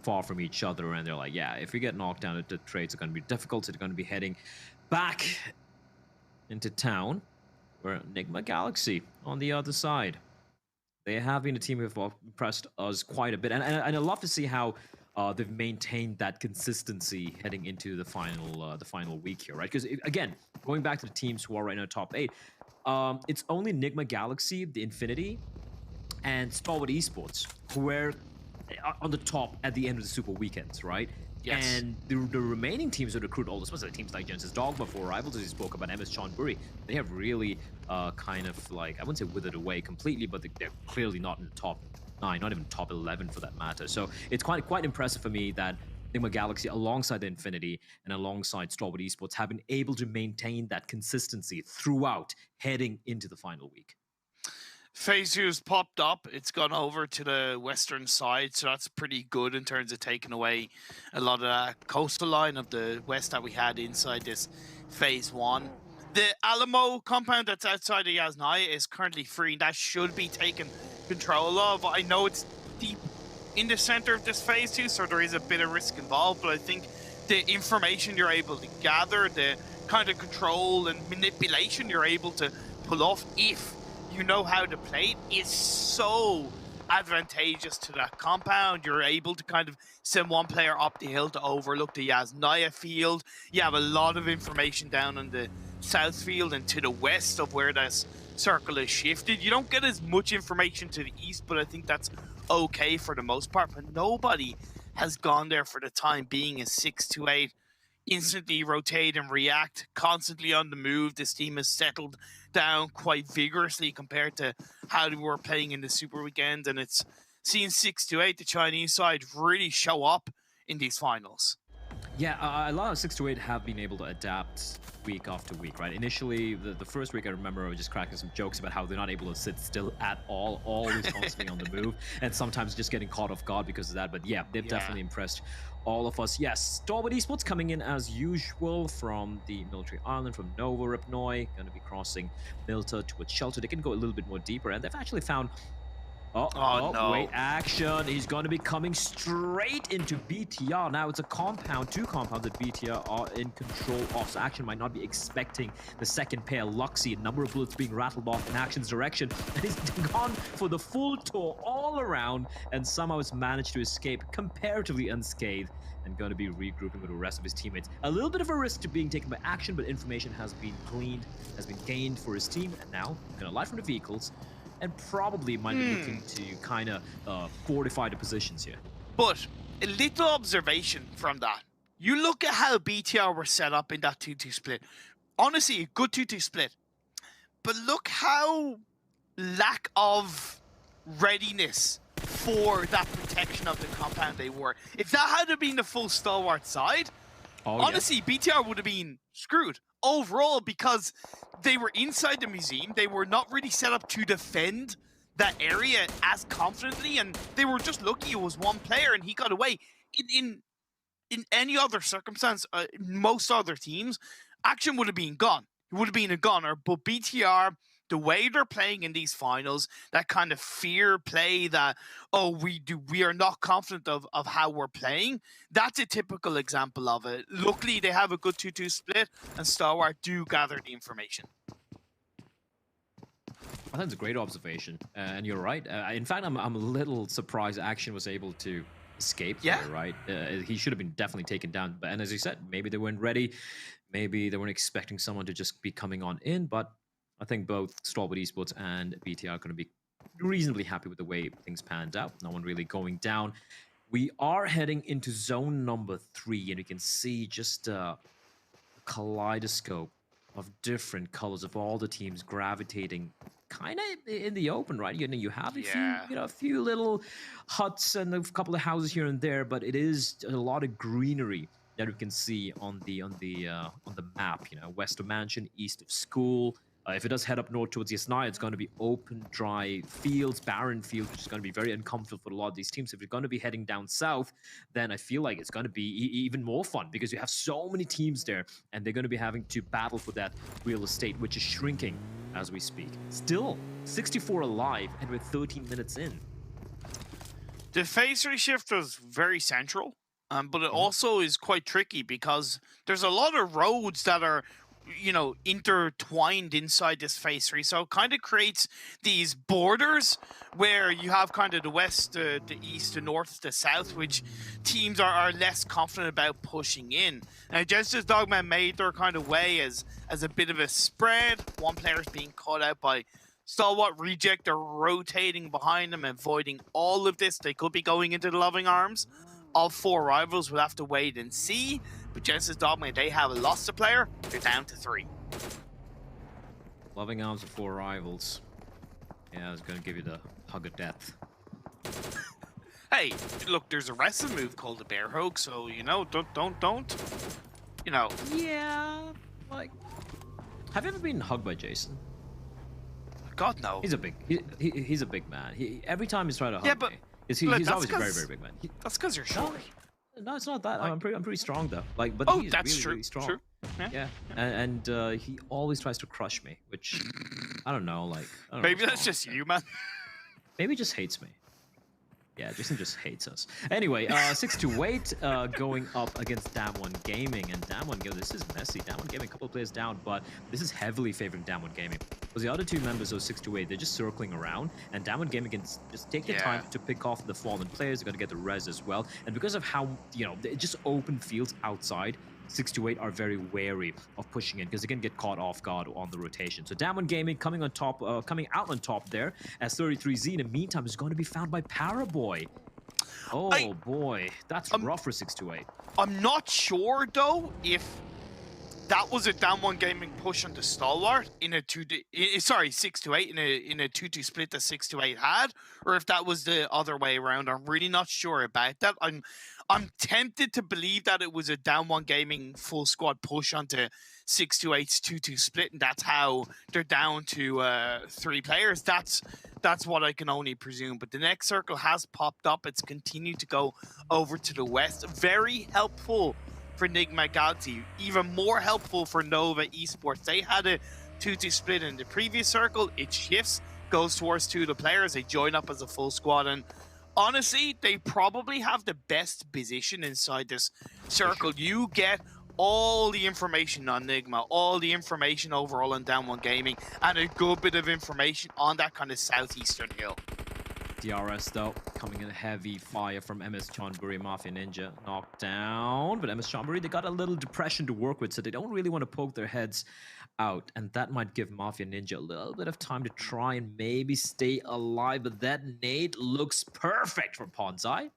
far from each other, and they're like, yeah, if we get knocked down, the trades are going to be difficult. So they're going to be heading back into town, where Enigma Galaxy on the other side. They have been a team who have impressed us quite a bit, and I love to see how they've maintained that consistency heading into the final week here, right? Because again, going back to the teams who are right now top 8, it's only Enigma Galaxy, the Infinity, and Stalwart Esports who were on the top at the end of the Super Weekends, right? Yes. And the remaining teams that recruit all the especially teams like Genesis Dogma for Rivals, as you spoke about, MS Chonburi, they have really kind of like, I wouldn't say withered away completely, but they're clearly not in the top 9, not even top 11 for that matter. So it's quite impressive for me that Enigma Galaxy, alongside the Infinity and alongside Stalwart Esports, have been able to maintain that consistency throughout heading into the final week. Phase 2 has popped up. It's gone over to the western side, so that's pretty good in terms of taking away a lot of that coastal line of the west that we had inside this phase 1. The Alamo compound that's outside of Yasnaya is currently free, and that should be taken control of. I know it's deep in the center of this phase 2, so there is a bit of risk involved, but I think the information you're able to gather, the kind of control and manipulation you're able to pull off if you know how to play it is so advantageous to that compound. You're able to kind of send one player up the hill to overlook the Yasnaya field. You have a lot of information down on the south field and to the west of where this circle is shifted. You don't get as much information to the east, but I think that's okay for the most part. But nobody has gone there for the time being. A 6-8 instantly rotate and react, constantly on the move. This team has settled down quite vigorously compared to how they were playing in the Super Weekend, and it's seen 6-8, the Chinese side, really show up in these finals. Yeah, a lot of 6-8 have been able to adapt week after week, right? Initially, the first week, I remember I was just cracking some jokes about how they're not able to sit still at all, always constantly on the move, and sometimes just getting caught off guard because of that. But yeah, they've definitely impressed all of us. Yes, Stalwart Esports coming in as usual from the military island, from Nova Ripnoi, going to be crossing Milta towards Shelter. They can go a little bit more deeper, and they've actually found... no. Wait, action. He's going to be coming straight into BTR. Now it's a compound, 2 compounds that BTR are in control of. So Action might not be expecting the second pair. Luxy, a number of bullets being rattled off in Action's direction. And he's gone for the full tour all around and somehow has managed to escape comparatively unscathed and going to be regrouping with the rest of his teammates. A little bit of a risk to being taken by Action, but information has been gleaned, has been gained for his team. And now, going to light from the vehicles, and probably might be looking to kind of fortify the positions here. But a little observation from that. You look at how BTR were set up in that 2-2 split. Honestly, a good 2-2 split. But look how lack of readiness for that protection of the compound they were. If that had been the full Stalwart side, honestly, BTR would have been screwed overall because they were inside the museum. They were not really set up to defend that area as confidently, and they were just lucky it was one player and he got away. In any other circumstance, most other teams, Action would have been gone. He would have been a goner, but BTR, the way they're playing in these finals, that kind of fear play that, we are not confident of how we're playing, that's a typical example of it. Luckily, they have a good 2-2 split, and Stalwart do gather the information. I think it's a great observation, and you're right. In fact, I'm a little surprised Action was able to escape there, right? He should have been definitely taken down. But and as you said, maybe they weren't ready. Maybe they weren't expecting someone to just be coming on in. But I think both Strawberry Esports and BTR are going to be reasonably happy with the way things panned out. No one really going down. We are heading into zone number 3, and you can see just a kaleidoscope of different colors of all the teams gravitating kind of in the open, right? You know, you have a few, a few little huts and a couple of houses here and there, but it is a lot of greenery that we can see on the map. You know, west of Mansion, east of school. If it does head up north towards Yasnaya, it's going to be open, dry fields, barren fields, which is going to be very uncomfortable for a lot of these teams. If you're going to be heading down south, then I feel like it's going to be even more fun because you have so many teams there, and they're going to be having to battle for that real estate, which is shrinking as we speak. Still, 64 alive, and we're 13 minutes in. The phase reshift was very central, but it also is quite tricky because there's a lot of roads that are, you know, intertwined inside this phase 3, so it kind of creates these borders where you have kind of the west, the east, the north, the south, which teams are less confident about pushing in. Now, just as Dogman made their kind of way as a bit of a spread, one player is being caught out by Stalwart Reject. They're rotating behind them, avoiding all of this. They could be going into the loving arms of 4 rivals. We'll have to wait and see. But Genesis Dogma, they have lost a player. They're down to 3. Loving arms of 4 rivals. Yeah, I was going to give you the hug of death. Hey, look, there's a wrestling move called the bear hug, so, you know, don't, you know. Yeah, like, have you ever been hugged by Jason? God, no. He's a big, he's a big man. Every time he's trying to hug me, he's always a very, very big man. That's because you're short. No, it's not that. I'm pretty strong though. Like, but he's that's really, true. really strong. True. Yeah, and he always tries to crush me, which I don't know. Like, I don't maybe know that's just you, man. Maybe he just hates me. Yeah, Jason just hates us. Anyway, 6-8 going up against Damwon Gaming, and Damwon Gaming. This is messy. Damwon Gaming, a couple of players down, but this is heavily favoring Damwon Gaming because the other 2 members of 6-8, they're just circling around, and Damwon Gaming can just take their time to pick off the fallen players. They're going to get the res as well, and because of how, you know, just open fields outside, 6-8 are very wary of pushing in because they can get caught off guard on the rotation. So Damwon Gaming coming on top, coming out on top there as 33Z. In the meantime, is going to be found by Paraboy. Oh boy, that's rough for 6-8. I'm not sure though if that was a Damwon Gaming push on the Stalwart in a 6-8 in a 2-2 split that 6-8 had, or if that was the other way around. I'm really not sure about that. I'm tempted to believe that it was a Damwon Gaming full squad push onto 6-8's 2-2 split, and that's how they're down to 3 players. That's what I can only presume. But the next circle has popped up. It's continued to go over to the west. Very helpful for Enigma Galaxy, even more helpful for Nova Esports. They had a 2-2 split in the previous circle. It shifts, goes towards 2 of the players. They join up as a full squad, and honestly, they probably have the best position inside this circle. You get all the information on Enigma, all the information overall on Damwon Gaming, and a good bit of information on that kind of southeastern hill. DRS though, coming in heavy fire from MS Chonburi. Mafia Ninja knocked down, but MS Chonburi, they got a little depression to work with, so they don't really want to poke their heads out, and that might give Mafia Ninja a little bit of time to try and maybe stay alive, but that nade looks perfect for Ponzai.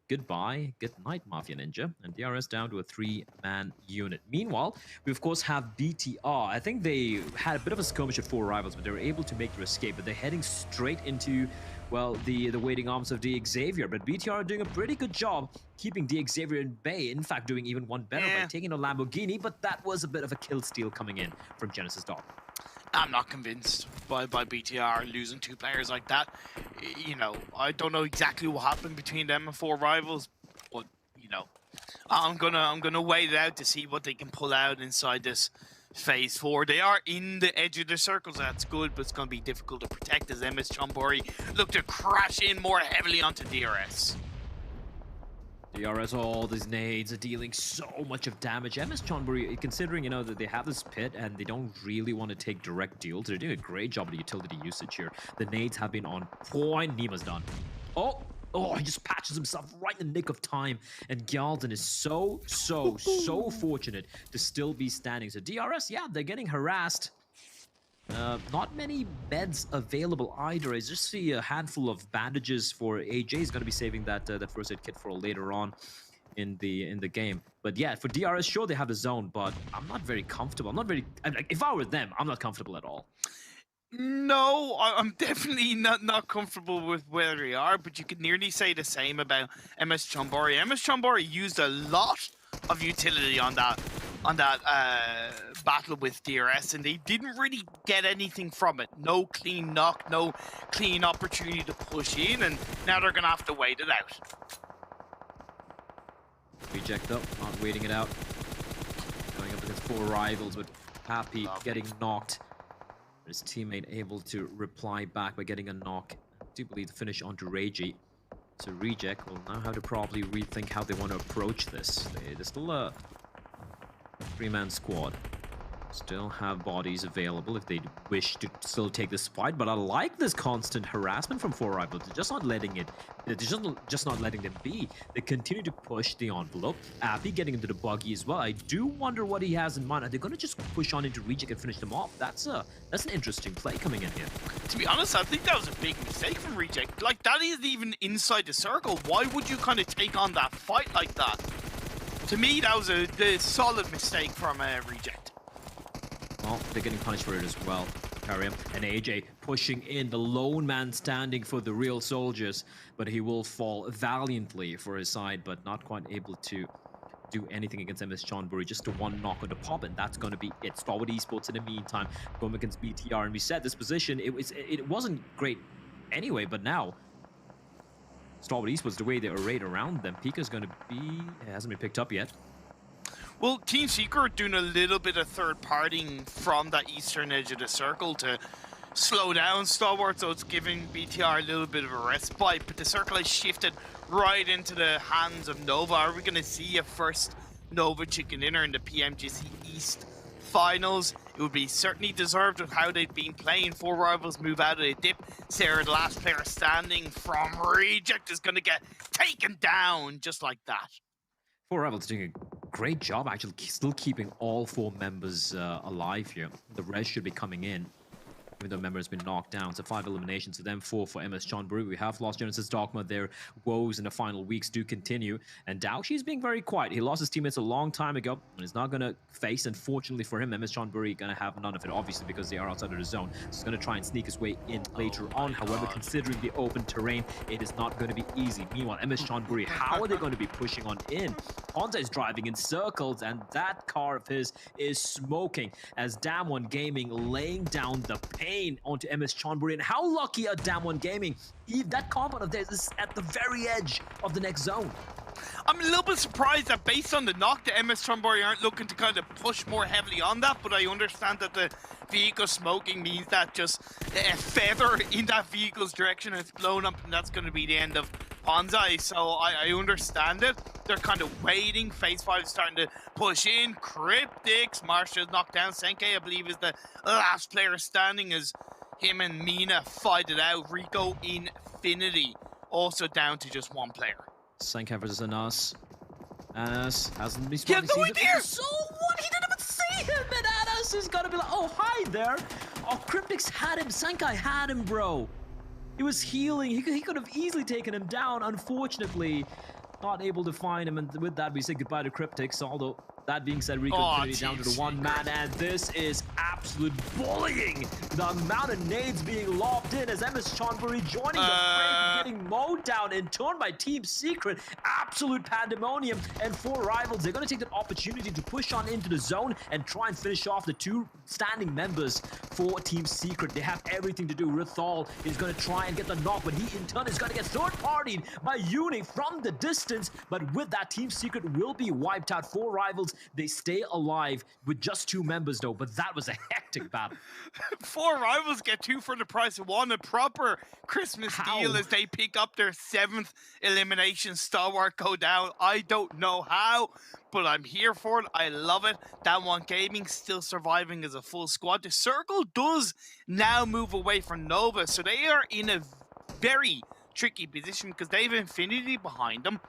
Goodbye, good night, Mafia Ninja, and DRS down to a 3-man unit. Meanwhile, we of course have BTR. I think they had a bit of a skirmish at 4 rivals, but they were able to make their escape, but they're heading straight into, well, the waiting arms of the Xavier. But BTR are doing a pretty good job keeping the Xavier in bay. In fact, doing even one better by taking a Lamborghini, but that was a bit of a kill steal coming in from Genesis Dog. I'm not convinced by BTR losing 2 players like that. You know, I don't know exactly what happened between them and 4 rivals, but you know, I'm gonna wait it out to see what they can pull out inside this phase 4. They are in the edge of the circles, that's good, but it's gonna be difficult to protect as MS Chonburi look to crash in more heavily onto DRS. DRS, all these nades are dealing so much of damage. MS Chonburi, considering, you know, that they have this pit and they don't really want to take direct deals, they're doing a great job of the utility usage here. The nades have been on point. Nima's done. Oh, he just patches himself right in the nick of time. And Gyaldin is so fortunate to still be standing. So DRS, yeah, they're getting harassed. Not many beds available either. I just see a handful of bandages for AJ. He's going to be saving that that first aid kit for later on in the game. But yeah, for DRS, sure they have the zone, but I'm not very comfortable. I'm not very. Like, if I were them, I'm not comfortable at all. No, I'm definitely not comfortable with where they are. But you could nearly say the same about MS Chonburi. MS Chonburi used a lot of utility on that battle with DRS, and they didn't really get anything from it. No clean knock, no clean opportunity to push in, and now they're gonna have to wait it out. Reject though, not waiting it out. Going up against 4 rivals, but Happy getting knocked. His teammate able to reply back by getting a knock. I do believe the finish onto Reiji. So Reject will now have to probably rethink how they want to approach this. They're still a 3-man squad. Still have bodies available if they wish to still take this fight, but I like this constant harassment from 4 rivals. They're just not letting it. They're just not letting them be. They continue to push the envelope. Abby getting into the buggy as well. I do wonder what he has in mind. Are they going to just push on into Reject and finish them off? That's an interesting play coming in here. To be honest, I think that was a big mistake from Reject. Like, that isn't even inside the circle. Why would you kind of take on that fight like that? To me, that was a solid mistake from Reject. Well, they're getting punished for it as well. Carry him. And AJ pushing in, the lone man standing for the real soldiers. But he will fall valiantly for his side, but not quite able to do anything against MS Chonburi. Just a 1 knock on the pop, and that's going to be it. Stalwart Esports in the meantime going against BTR. And we said this position, it wasn't great anyway, but now Stalwart Esports, the way they arrayed around them, Pika's going to be... It hasn't been picked up yet. Well, Team Secret are doing a little bit of third-partying from that eastern edge of the circle to slow down Stalwart, so it's giving BTR a little bit of a respite, but the circle has shifted right into the hands of Nova. Are we going to see a first Nova chicken dinner in the PMGC East finals? It would be certainly deserved with how they've been playing. 4 rivals move out of the dip. Sarah, the last player standing from Reject, is going to get taken down just like that. 4 rivals doing a great job, actually, still keeping all 4 members alive here. The rest should be coming in, even though a member has been knocked down. So 5 eliminations to them, 4 for MS Chonburi. We have lost Genesis Dogma. Their woes in the final weeks do continue. And Leauge, he's being very quiet. He lost his teammates a long time ago, and he's not going to face, unfortunately for him, MS Chonburi going to have none of it, obviously, because they are outside of the zone. So he's going to try and sneak his way in later on. However, considering the open terrain, it is not going to be easy. Meanwhile, MS Chonburi, how are they going to be pushing on in? Honda is driving in circles, and that car of his is smoking as Damwon Gaming laying down the pain onto MS Chonburi. And how lucky are Damwon Gaming? That compound of theirs is at the very edge of the next zone. I'm a little bit surprised that based on the knock, the MS Chonburi aren't looking to kind of push more heavily on that, but I understand that the vehicle smoking means that just a feather in that vehicle's direction is blown up, and that's going to be the end of Ponzai. So I understand it. They're kind of waiting. Phase 5 is starting to push in. Cryptics, Marshall's knocked down. Senke, I believe, is the last player standing as him and Mina fight it out. Rico Infinity also down to just 1 player. Senke versus Anas. Anas hasn't been spotted. No idea! So what? He didn't even see him, and Anas is gonna be like, oh, hi there. Oh, Cryptics had him. Senke had him, bro. He was healing. He could have easily taken him down. Unfortunately, not able to find him. And with that, we say goodbye to Cryptics. Although, that being said, Rico Infinity down to the 1 man. And this is absolute bullying. The amount of nades being lobbed in as MS Chonburi joining the fray, getting mowed down and turned by Team Secret. Absolute pandemonium. And 4 rivals, they're going to take that opportunity to push on into the zone and try and finish off the 2 standing members for Team Secret. They have everything to do. Rithal is going to try and get the knock, but he in turn is going to get third-partied by Uni from the distance. distance, but with that, Team Secret will be wiped out. 4 rivals, they stay alive with just 2 members though, but that was a hectic battle. 4 rivals get 2 for the price of 1. A proper Christmas deal as they pick up their 7th elimination. Stalwart go down. I don't know how, but I'm here for it. I love it. Down One Gaming still surviving as a full squad. The circle does now move away from Nova, so they are in a very tricky position because they have Infinity behind them.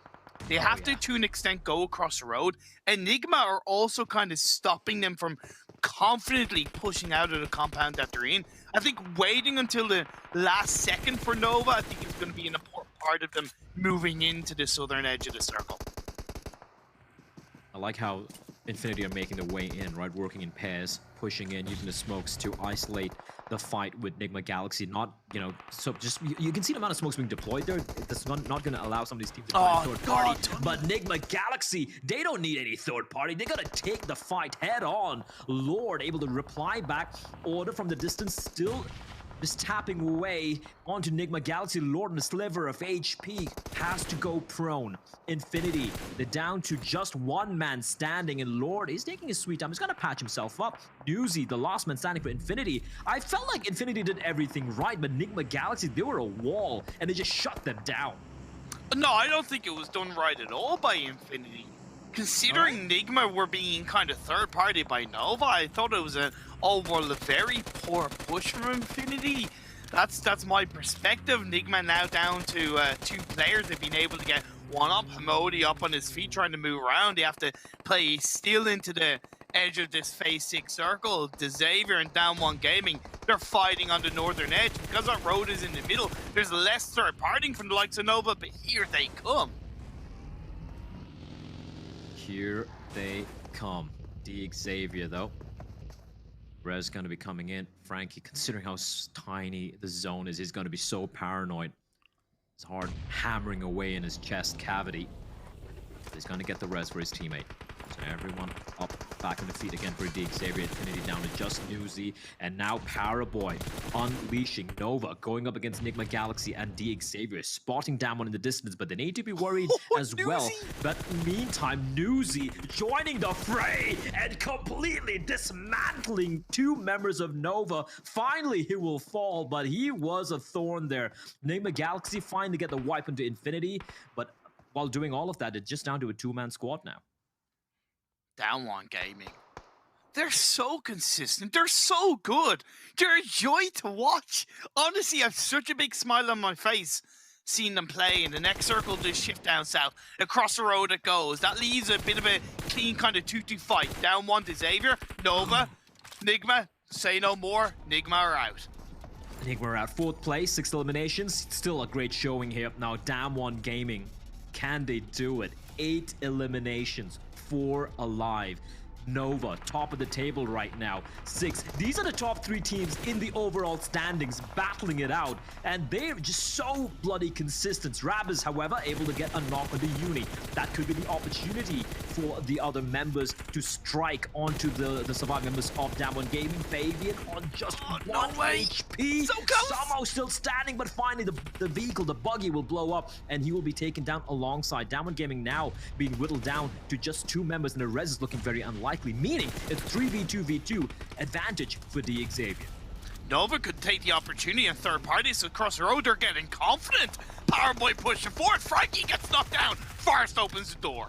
They have to an extent, go across the road. Enigma are also kind of stopping them from confidently pushing out of the compound that they're in. I think waiting until the last second for Nova, I think is going to be an important part of them moving into the southern edge of the circle. I like how Infinity are making their way in, right? Working in pairs, pushing in, using the smokes to isolate the fight with Nigma Galaxy. Not, you know, so just, you can see the amount of smokes being deployed there. That's not going to allow some of these teams to find third party. But Nigma Galaxy, they don't need any third party. They're going to take the fight head on. Lord able to reply back. Order from the distance, still just tapping away onto Nigma Galaxy. Lord and a sliver of HP has to go prone. Infinity, they're down to just 1 man standing, and Lord is taking his sweet time. He's gonna patch himself up. Newsy, the last man standing for Infinity. I felt like Infinity did everything right, but Nigma Galaxy, they were a wall, and they just shut them down. No, I don't think it was done right at all by Infinity. Considering Nigma were being kind of third party by Nova, I thought it was an overall a very poor push from Infinity. That's my perspective. Nigma now down to 2 players. They've been able to get one up. Hamodi up on his feet trying to move around. They have to play still into the edge of this phase 6 circle. Xavier and Down One Gaming, they're fighting on the northern edge. Because that road is in the middle, there's less third partying from the likes of Nova, but here they come. Here they come. Xavier though. Rez gonna be coming in. Frankie, considering how tiny the zone is, he's gonna be so paranoid. His heart hammering away in his chest cavity. He's gonna get the res for his teammate. So everyone up, back on the feet again for Xavier. Infinity down to just Newsy. And now Paraboy unleashing Nova, going up against Nigma Galaxy and Xavier, spotting down one in the distance, but they need to be worried as well. But meantime, Newsy joining the fray and completely dismantling 2 members of Nova. Finally, he will fall, but he was a thorn there. Nigma Galaxy finally get the wipe into Infinity, but while doing all of that, it's just down to a 2-man squad now. Down One Gaming, they're so consistent. They're so good. They're a joy to watch. Honestly, I have such a big smile on my face seeing them play. And the next circle just shift down south. Across the road it goes. That leaves a bit of a clean kind of 2-2 fight. Down 1 to Xavier. Nova. Nigma. Say no more. Nigma are out. Nigma are out. 4th place. 6 eliminations. Still a great showing here. Now, Down One Gaming. Can they do it? 8 eliminations. 4 alive. Nova, top of the table right now. 6. These are the top 3 teams in the overall standings, battling it out. And they're just so bloody consistent. Rabbiz, however, able to get a knock on the Uni. That could be the opportunity for the other members to strike onto the surviving members of Down One Gaming. Fabian on just 1 HP. So close. Somehow still standing, but finally the vehicle, the buggy will blow up, and he will be taken down alongside. Down One Gaming now being whittled down to just 2 members, and the res is looking very unlikely. Meaning it's 3v2v2 advantage for Xavier. Nova could take the opportunity and third parties across the road. They're getting confident. Powerboy pushing forward. Frankie gets knocked down. Forrest opens the door.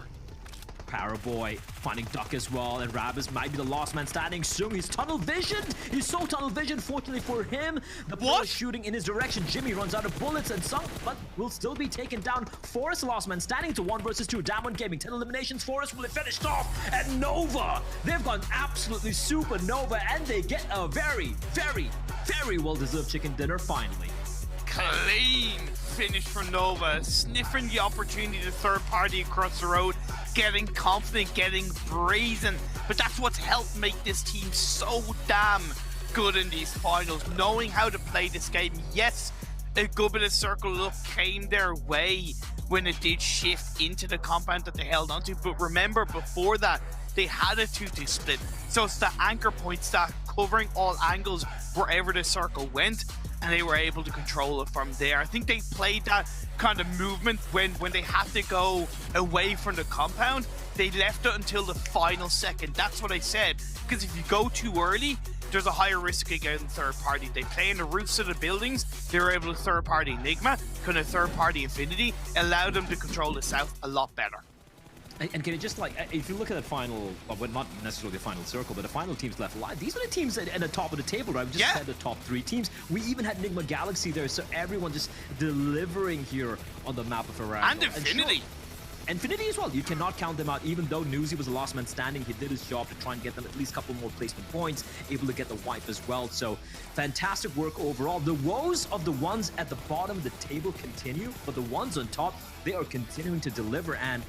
Paraboy finding Duck as well, and Rabbiz might be the last man standing soon. He's tunnel visioned. He's so tunnel visioned. Fortunately for him, the ball is shooting in his direction. Jimmy runs out of bullets and some, but will still be taken down. Forrest, the last man standing to 1 versus 2. Down One Gaming, 10 eliminations. Forrest will be finished off, and Nova, they've gone absolutely supernova, and they get a very, very, very well-deserved chicken dinner finally. Clean finish for Nova, sniffing the opportunity to third party across the road, getting confident, getting brazen. But that's what's helped make this team so damn good in these finals, knowing how to play this game. Yes, a good bit of circle luck came their way when it did shift into the compound that they held onto. But remember, before that, they had a 2-2 split. So it's the anchor point stack covering all angles wherever the circle went, and they were able to control it from there. I think they played that kind of movement when they had to go away from the compound. They left it until the final second. That's what I said, because if you go too early, there's a higher risk of getting third party. They play in the roofs of the buildings. They were able to third party Enigma, kind of third party Infinity, allowed them to control the south a lot better. And can it just like, if you look at the final, well, not necessarily the final circle, but the final teams left alive, these were the teams at the top of the table, right? We just had the top 3 teams. We even had Enigma Galaxy there, so everyone just delivering here on the map of Iran. And Infinity. Infinity as well. You cannot count them out, even though Newsy was the last man standing. He did his job to try and get them at least a couple more placement points, able to get the wipe as well. So fantastic work overall. The woes of the ones at the bottom of the table continue, but the ones on top, they are continuing to deliver. And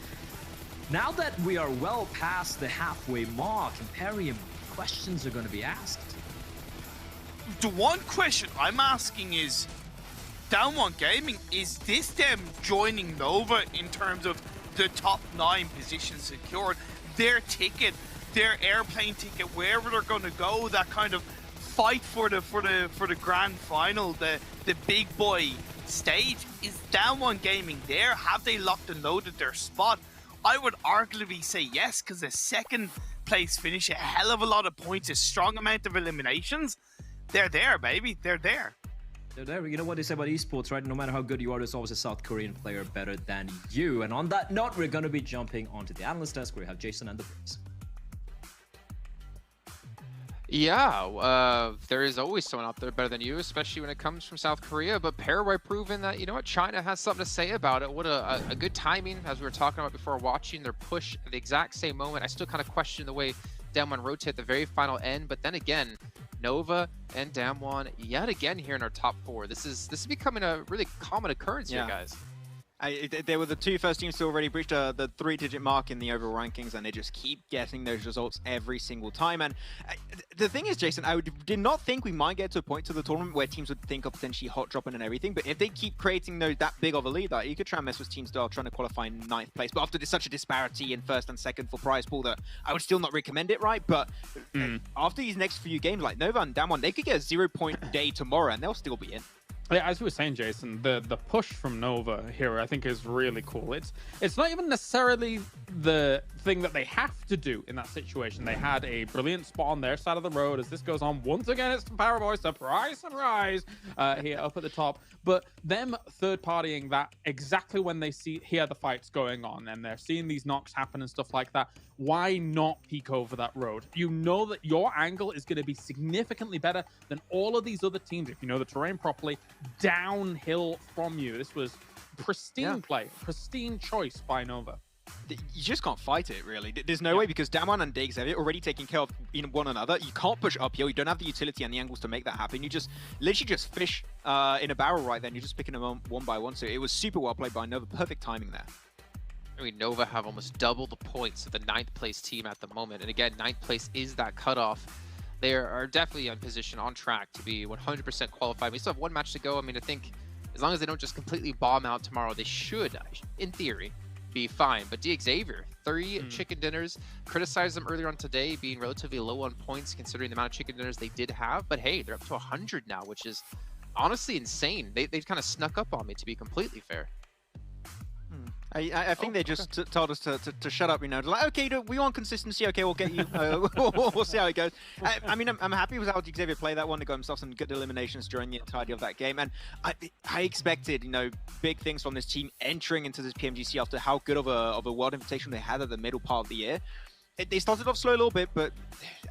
now that we are well past the halfway mark, Imperium, questions are going to be asked. The one question I'm asking is, Down One Gaming, is this them joining Nova in terms of the top 9 positions secured? Their ticket, their airplane ticket, wherever they're going to go, that kind of fight for the grand final, the big boy stage. Is Down One Gaming there? Have they locked and loaded their spot? I would arguably say yes, because the second place finish, a hell of a lot of points, a strong amount of eliminations. They're there, baby. They're there. They're there. You know what they say about esports, right? No matter how good you are, there's always a South Korean player better than you. And on that note, we're going to be jumping onto the analyst desk where we have Jason and the Breeze. Yeah, there is always someone out there better than you, especially when it comes from South Korea. But Paraguay proven that, you know what, China has something to say about it. What a good timing, as we were talking about before, watching their push at the exact same moment. I still kind of question the way Damwon rotate at the very final end, but then again, Nova and Damwon yet again here in our top 4. This is becoming a really common occurrence here, guys. They were the 2 first teams to already breach the 3-digit mark in the overall rankings, and they just keep getting those results every single time. And the thing is, Jason, I did not think we might get to a point to the tournament where teams would think of potentially hot dropping and everything. But if they keep creating that big of a lead, you could try and mess with teams that are trying to qualify in 9th place. But after there's such a disparity in 1st and 2nd for prize pool, that I would still not recommend it, right? But after these next few games, like Nova and Damwon, they could get a 0-point day tomorrow, and they'll still be in. Yeah, as we were saying, Jason, the push from Nova here, I think, is really cool. It's not even necessarily the thing that they have to do in that situation. They had a brilliant spot on their side of the road. As this goes on, once again, it's the Power Boys, surprise, surprise, here up at the top. But them third-partying that exactly when they hear the fights going on and they're seeing these knocks happen and stuff like that, why not peek over that road? You know that your angle is going to be significantly better than all of these other teams, if you know the terrain properly, downhill from you. This was pristine play, pristine choice by Nova. You just can't fight it, really. There's no way, because Damwon and DXavier already taking care of one another. You can't push uphill. You don't have the utility and the angles to make that happen. You just literally just fish in a barrel right then. You're just picking them one by one. So it was super well played by Nova. Perfect timing there. I mean, Nova have almost double the points of the 9th place team at the moment. And again, 9th place is that cutoff. They are definitely in position, on track to be 100% qualified. We still have 1 match to go. I mean, I think as long as they don't just completely bomb out tomorrow, they should, in theory, be fine. But DXavier, 3 chicken dinners. Criticized them earlier on today, being relatively low on points considering the amount of chicken dinners they did have. But hey, they're up to 100 now, which is honestly insane. They've kind of snuck up on me, to be completely fair. I think they just told us to shut up, you know. Like, okay, we want consistency. Okay, we'll get you. We'll see how it goes. I mean, I'm happy with how Xavier played that one. They got himself some good eliminations during the entirety of that game, and I expected, you know, big things from this team entering into this PMGC after how good of a world invitation they had at the middle part of the year. They started off slow a little bit, but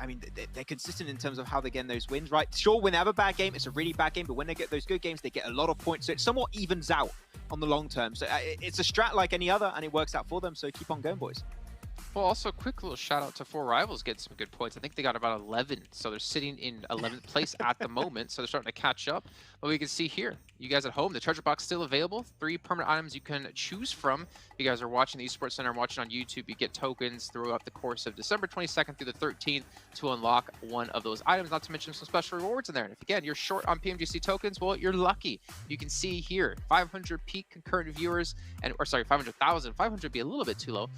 I mean, they're consistent in terms of how they get those wins, right? Sure, when they have a bad game, it's a really bad game, but when they get those good games, they get a lot of points, so it somewhat evens out on the long term. So it's a strat like any other, and it works out for them, so keep on going, boys. Well, also a quick little shout out to 4 Rivals getting some good points. I think they got about 11, so they're sitting in 11th place at the moment, so they're starting to catch up. But we can see here, you guys at home, the treasure box still available. 3 permanent items you can choose from. If you guys are watching the Esports Center and watching on YouTube, you get tokens throughout the course of December 22nd through the 13th to unlock one of those items, not to mention some special rewards in there. And if, again, you're short on PMGC tokens, well, you're lucky. You can see here, 500 peak concurrent viewers, or sorry, 500,000. 500 would be a little bit too low.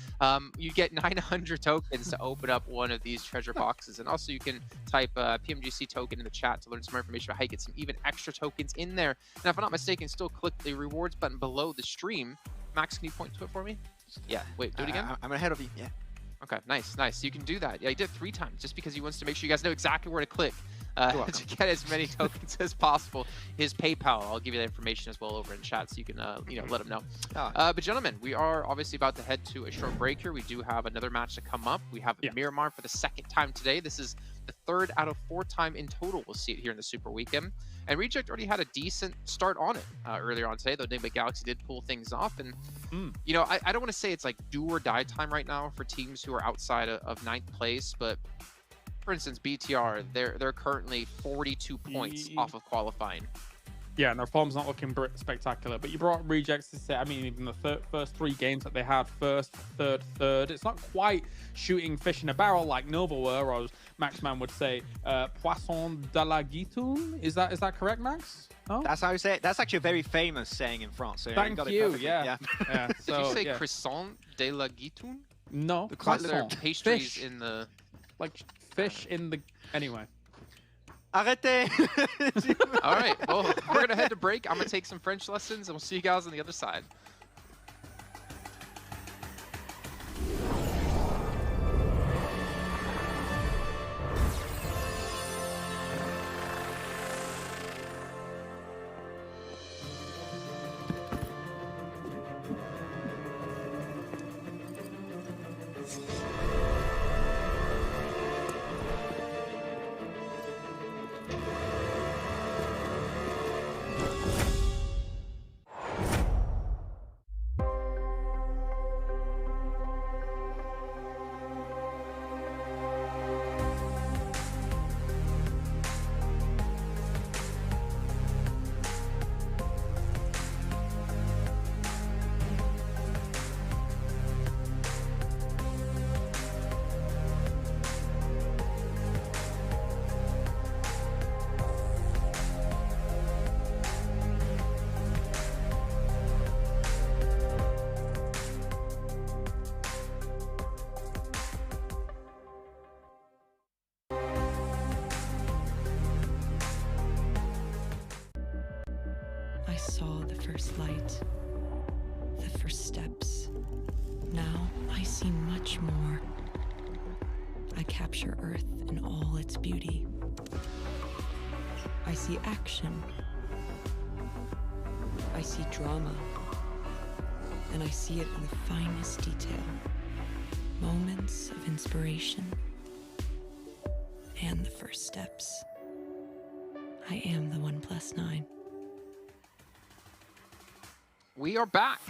You get 9 900 tokens to open up one of these treasure boxes. And also you can type PMGC token in the chat to learn some more information about how you get some even extra tokens in there. And if I'm not mistaken, still click the rewards button below the stream. Max, can you point to it for me? Yeah, wait, do it again? I'm ahead of you, yeah. Okay, nice, nice. You can do that. Yeah, he did 3 times just because he wants to make sure you guys know exactly where to click to get as many tokens as possible. His PayPal, I'll give you that information as well over in chat so you can let him know. But gentlemen, we are obviously about to head to a short break here. We do have another match to come up. We have Miramar for the 2nd time today. This is the 3rd out of 4 time in total we'll see it here in the Super Weekend. And Reject already had a decent start on it earlier on today, though Enigma Galaxy did pull things off. And, you know, I don't want to say it's like do or die time right now for teams who are outside of 9th place, but for instance, BTR, they're currently 42 points off of qualifying. Yeah, and their form's not looking spectacular. But you brought Rejects to say, I mean, even the first 3 games that they had, first, third, it's not quite shooting fish in a barrel like Nova were, or as Maxman would say, poisson de la guitoune. Is that correct, Max? Oh? That's how you say it. That's actually a very famous saying in France. So Thank you. Yeah. So, did you say croissant de la guitoune? No, croissant. Pastries fish. In the like fish in the anyway. Arrêtez! All right, well, we're gonna head to break. I'm gonna take some French lessons, and we'll see you guys on the other side. I saw the first light, the first steps. Now I see much more. I capture Earth in all its beauty. I see action. I see drama. And I see it in the finest detail. Moments of inspiration. And the first steps. I am the 1+9. We are back.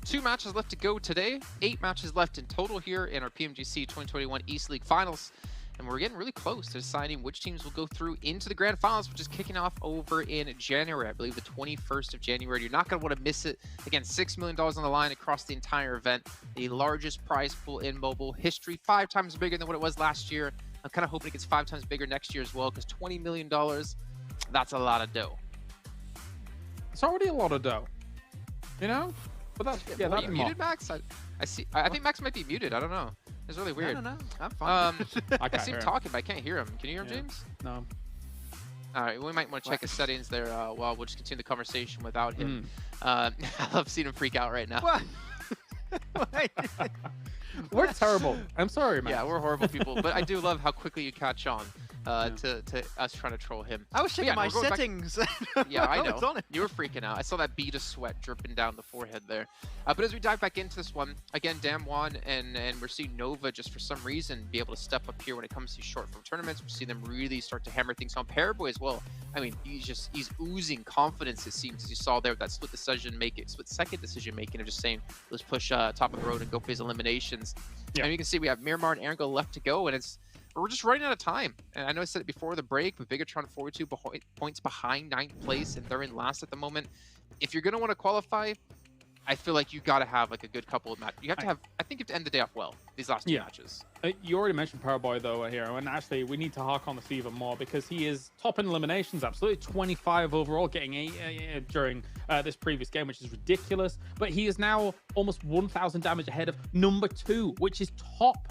2 matches left to go today. 8 matches left in total here in our PMGC 2021 East League Finals. And we're getting really close to deciding which teams will go through into the Grand Finals, which is kicking off over in January. I believe the 21st of January. You're not going to want to miss it. Again, $6 million on the line across the entire event. The largest prize pool in mobile history. 5 times bigger than what it was last year. I'm kind of hoping it gets 5 times bigger next year as well, because $20 million, that's a lot of dough. It's already a lot of dough. You know? But that's, yeah, that's muted, Max? I see. I think Max might be muted. I don't know. It's really weird. I don't know. I'm fine. I see him talking, but I can't hear him. Can you hear him, James? No. All right, we might want to check his settings there while we'll just continue the conversation without him. I love seeing him freak out right now. What? We're terrible. I'm sorry, man. Yeah, we're horrible people, but I do love how quickly you catch on to us trying to troll him. I was checking my settings. Yeah, I know. You were freaking out. I saw that bead of sweat dripping down the forehead there. But as we dive back into this one, again, Damwon and we're seeing Nova just for some reason be able to step up here when it comes to short form tournaments. We're seeing them really start to hammer things on. Paraboy as well. I mean, he's oozing confidence, it seems, as you saw there with that split second decision making of just saying, let's push top of the road and go for his eliminations. Yeah. And you can see we have Miramar and Erangel left to go, and we're just running out of time. And I know I said it before the break, but Bigatron 42 points behind 9th place, and they're in last at the moment. If you're going to want to qualify, I feel like you got to have like a good couple of matches. You have to have, I think you have to end the day off well, these last 2 matches. You already mentioned Paraboy though here, and actually we need to hark on this even more because he is top in eliminations, absolutely 25 overall, getting 8 during this previous game, which is ridiculous. But he is now almost 1,000 damage ahead of number 2, which is top.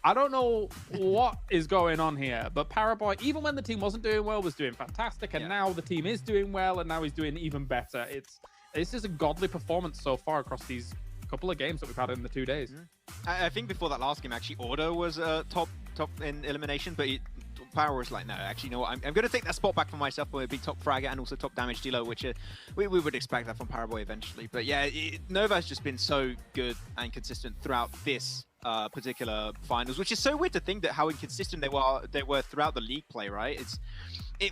I don't know what is going on here, but Paraboy, even when the team wasn't doing well, was doing fantastic, and now the team is doing well, and now he's doing even better. This is a godly performance so far across these couple of games that we've had in the 2 days. I think before that last game, actually, Order was top in elimination, but Power was like, no, actually, you know what? I'm going to take that spot back for myself. I'm going to be top fragger and also top damage dealer, which we would expect that from Paraboy eventually. But yeah, Nova has just been so good and consistent throughout this particular finals, which is so weird to think that how inconsistent they were throughout the league play, right?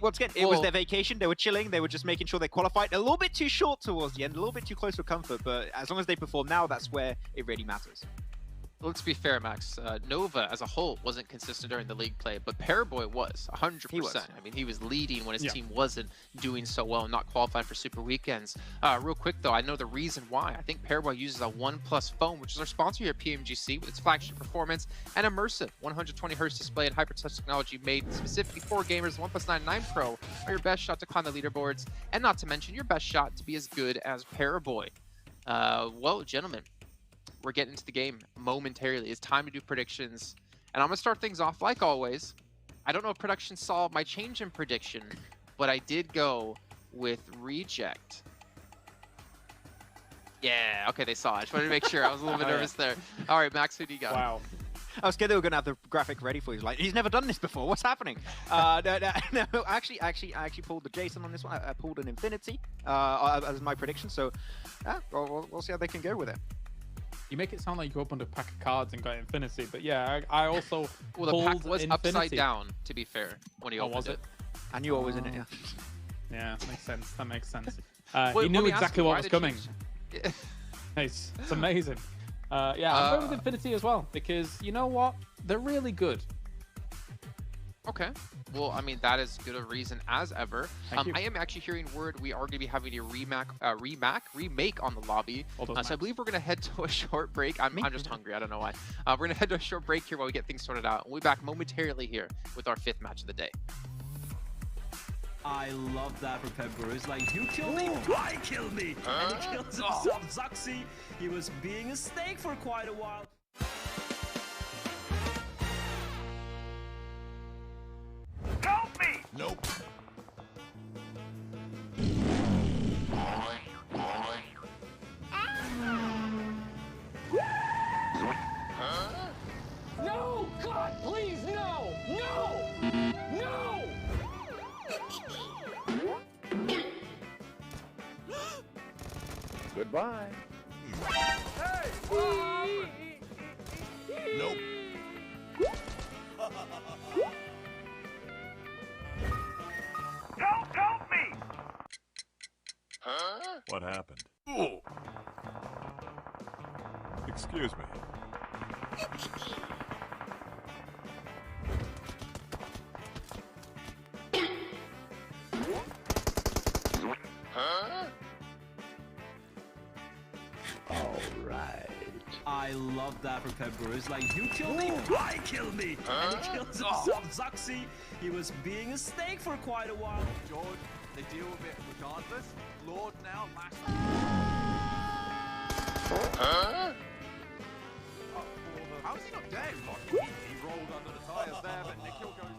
Once again, it was their vacation. They were chilling. They were just making sure they qualified. A little bit too short towards the end, a little bit too close for comfort. But as long as they perform now, that's where it really matters. Let's be fair, Max. Nova as a whole wasn't consistent during the league play, but Paraboy was 100%. He was. I mean, he was leading when his team wasn't doing so well and not qualifying for Super Weekends. Real quick, though, I know the reason why. I think Paraboy uses a OnePlus phone, which is our sponsor here at PMGC, with its flagship performance and immersive 120Hz display and hyper-touch technology made specifically for gamers. The OnePlus 9 Pro are your best shot to climb the leaderboards, and not to mention your best shot to be as good as Paraboy. Well, gentlemen, we're getting into the game momentarily. It's time to do predictions. And I'm going to start things off like always. I don't know if production saw my change in prediction, but I did go with reject. Yeah, okay, they saw it. I just wanted to make sure. I was a little bit nervous there. All right, Max, who do you got? Wow. I was scared they were going to have the graphic ready for you. Like, he's never done this before. What's happening? No, actually, I actually pulled the Jason on this one. I pulled an Infinity as my prediction. So, we'll see how they can go with it. You make it sound like you opened a pack of cards and got Infinity, but yeah, I also well, the pack was Infinity. Upside down, to be fair, when he opened it. I knew what was in it, yeah. Yeah, makes sense. That makes sense. Wait, he knew exactly what was coming. Yeah. It's amazing. Yeah, I'm going with Infinity as well, because you know what? They're really good. Okay. Well, I mean, that is good a reason as ever. Thank you. I am actually hearing word we are going to be having a remake on the lobby. So I believe we're going to head to a short break. I'm just hungry. I don't know why. We're going to head to a short break here while we get things sorted out. We'll be back momentarily here with our 5th match of the day. I love that for Pep Bro. It's like, you kill me, I kill me. And he kills himself. Zuxi, he was being a snake for quite a while. Help me! Nope. No! God, please, no! No! No! Goodbye. Hey! Nope. Help me! Huh? What happened? Ooh. Excuse me. Huh? All right. I love that for Pep Bro. It's like, you kill me, I kill me. And he kills himself. Zuxi, he was being a snake for quite a while. George, they deal with it regardless. Lord now, last. Huh? How is he not dead? He rolled under the tires there, but Nikhil goes.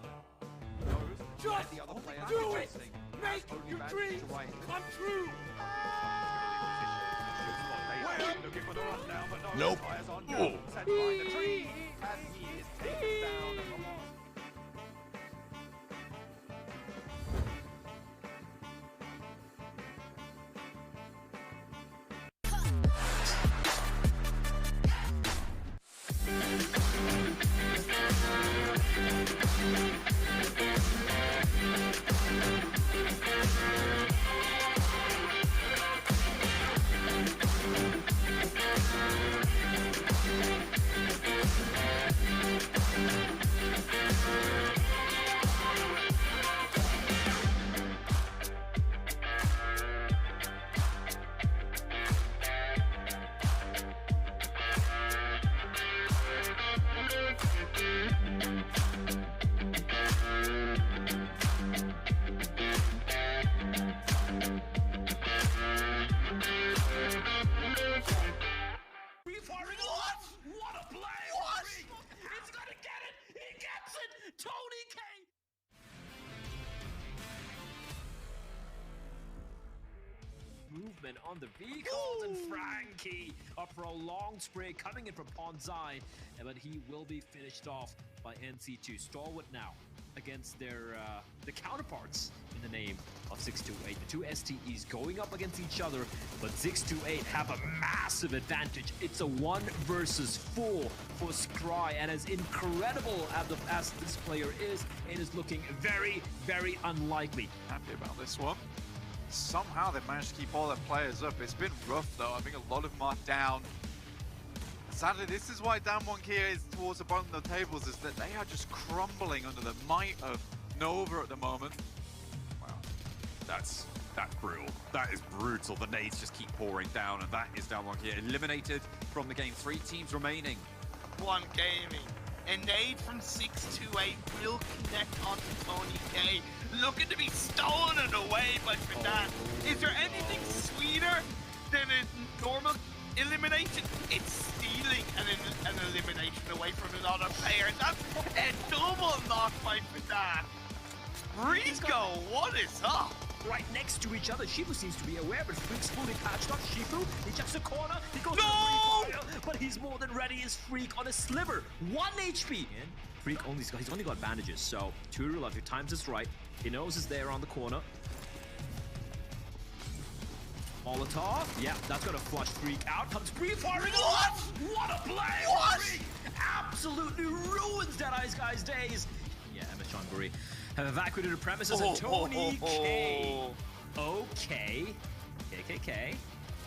Just the other player do it! Make your dreams come true! Looking for the rundown, but Nope. Tires on. Set by the tree, and he is taken down at the last. on the vehicles, and Frankie, a prolonged spray coming in from Ponzai, but he will be finished off by NC2. Stalwart now against their the counterparts in the name of 628. The two STEs going up against each other, but 628 have a massive advantage. It's a 1 versus 4 for Scry, and as incredible as this player is, it is looking very, very unlikely. Happy about this one. Somehow they've managed to keep all their players up. It's been rough though. I think a lot of them are down. Sadly, this is why Damwon Kia is towards the bottom of the tables, is that they are just crumbling under the might of Nova at the moment. Wow, that's brutal. That is brutal. The nades just keep pouring down, and that is Damwon Kia eliminated from the game. 3 teams remaining. One gaming. A nade from 628 will connect onto Tony K. Looking to be stolen away by Fadan. Is there anything sweeter than a normal elimination? It's stealing an elimination away from another player. That's a double knock by Fadan. Rico, what is up? Right next to each other. Shifu seems to be aware, but Freak's fully patched up. Shifu, he checks the corner, he goes No! for the free fire, but he's more than ready. Is Freak on a sliver. 1 HP. And Freak he's only got bandages, so Turu, if he times this right, he knows it's there on the corner. Molotov, yeah, that's gonna flush Freak out. Comes free firing. What a play! What? Freak absolutely ruins Deadeye's guy's days. Yeah, Emma Chonburi have evacuated the premises, and Tony K. Okay. KKK.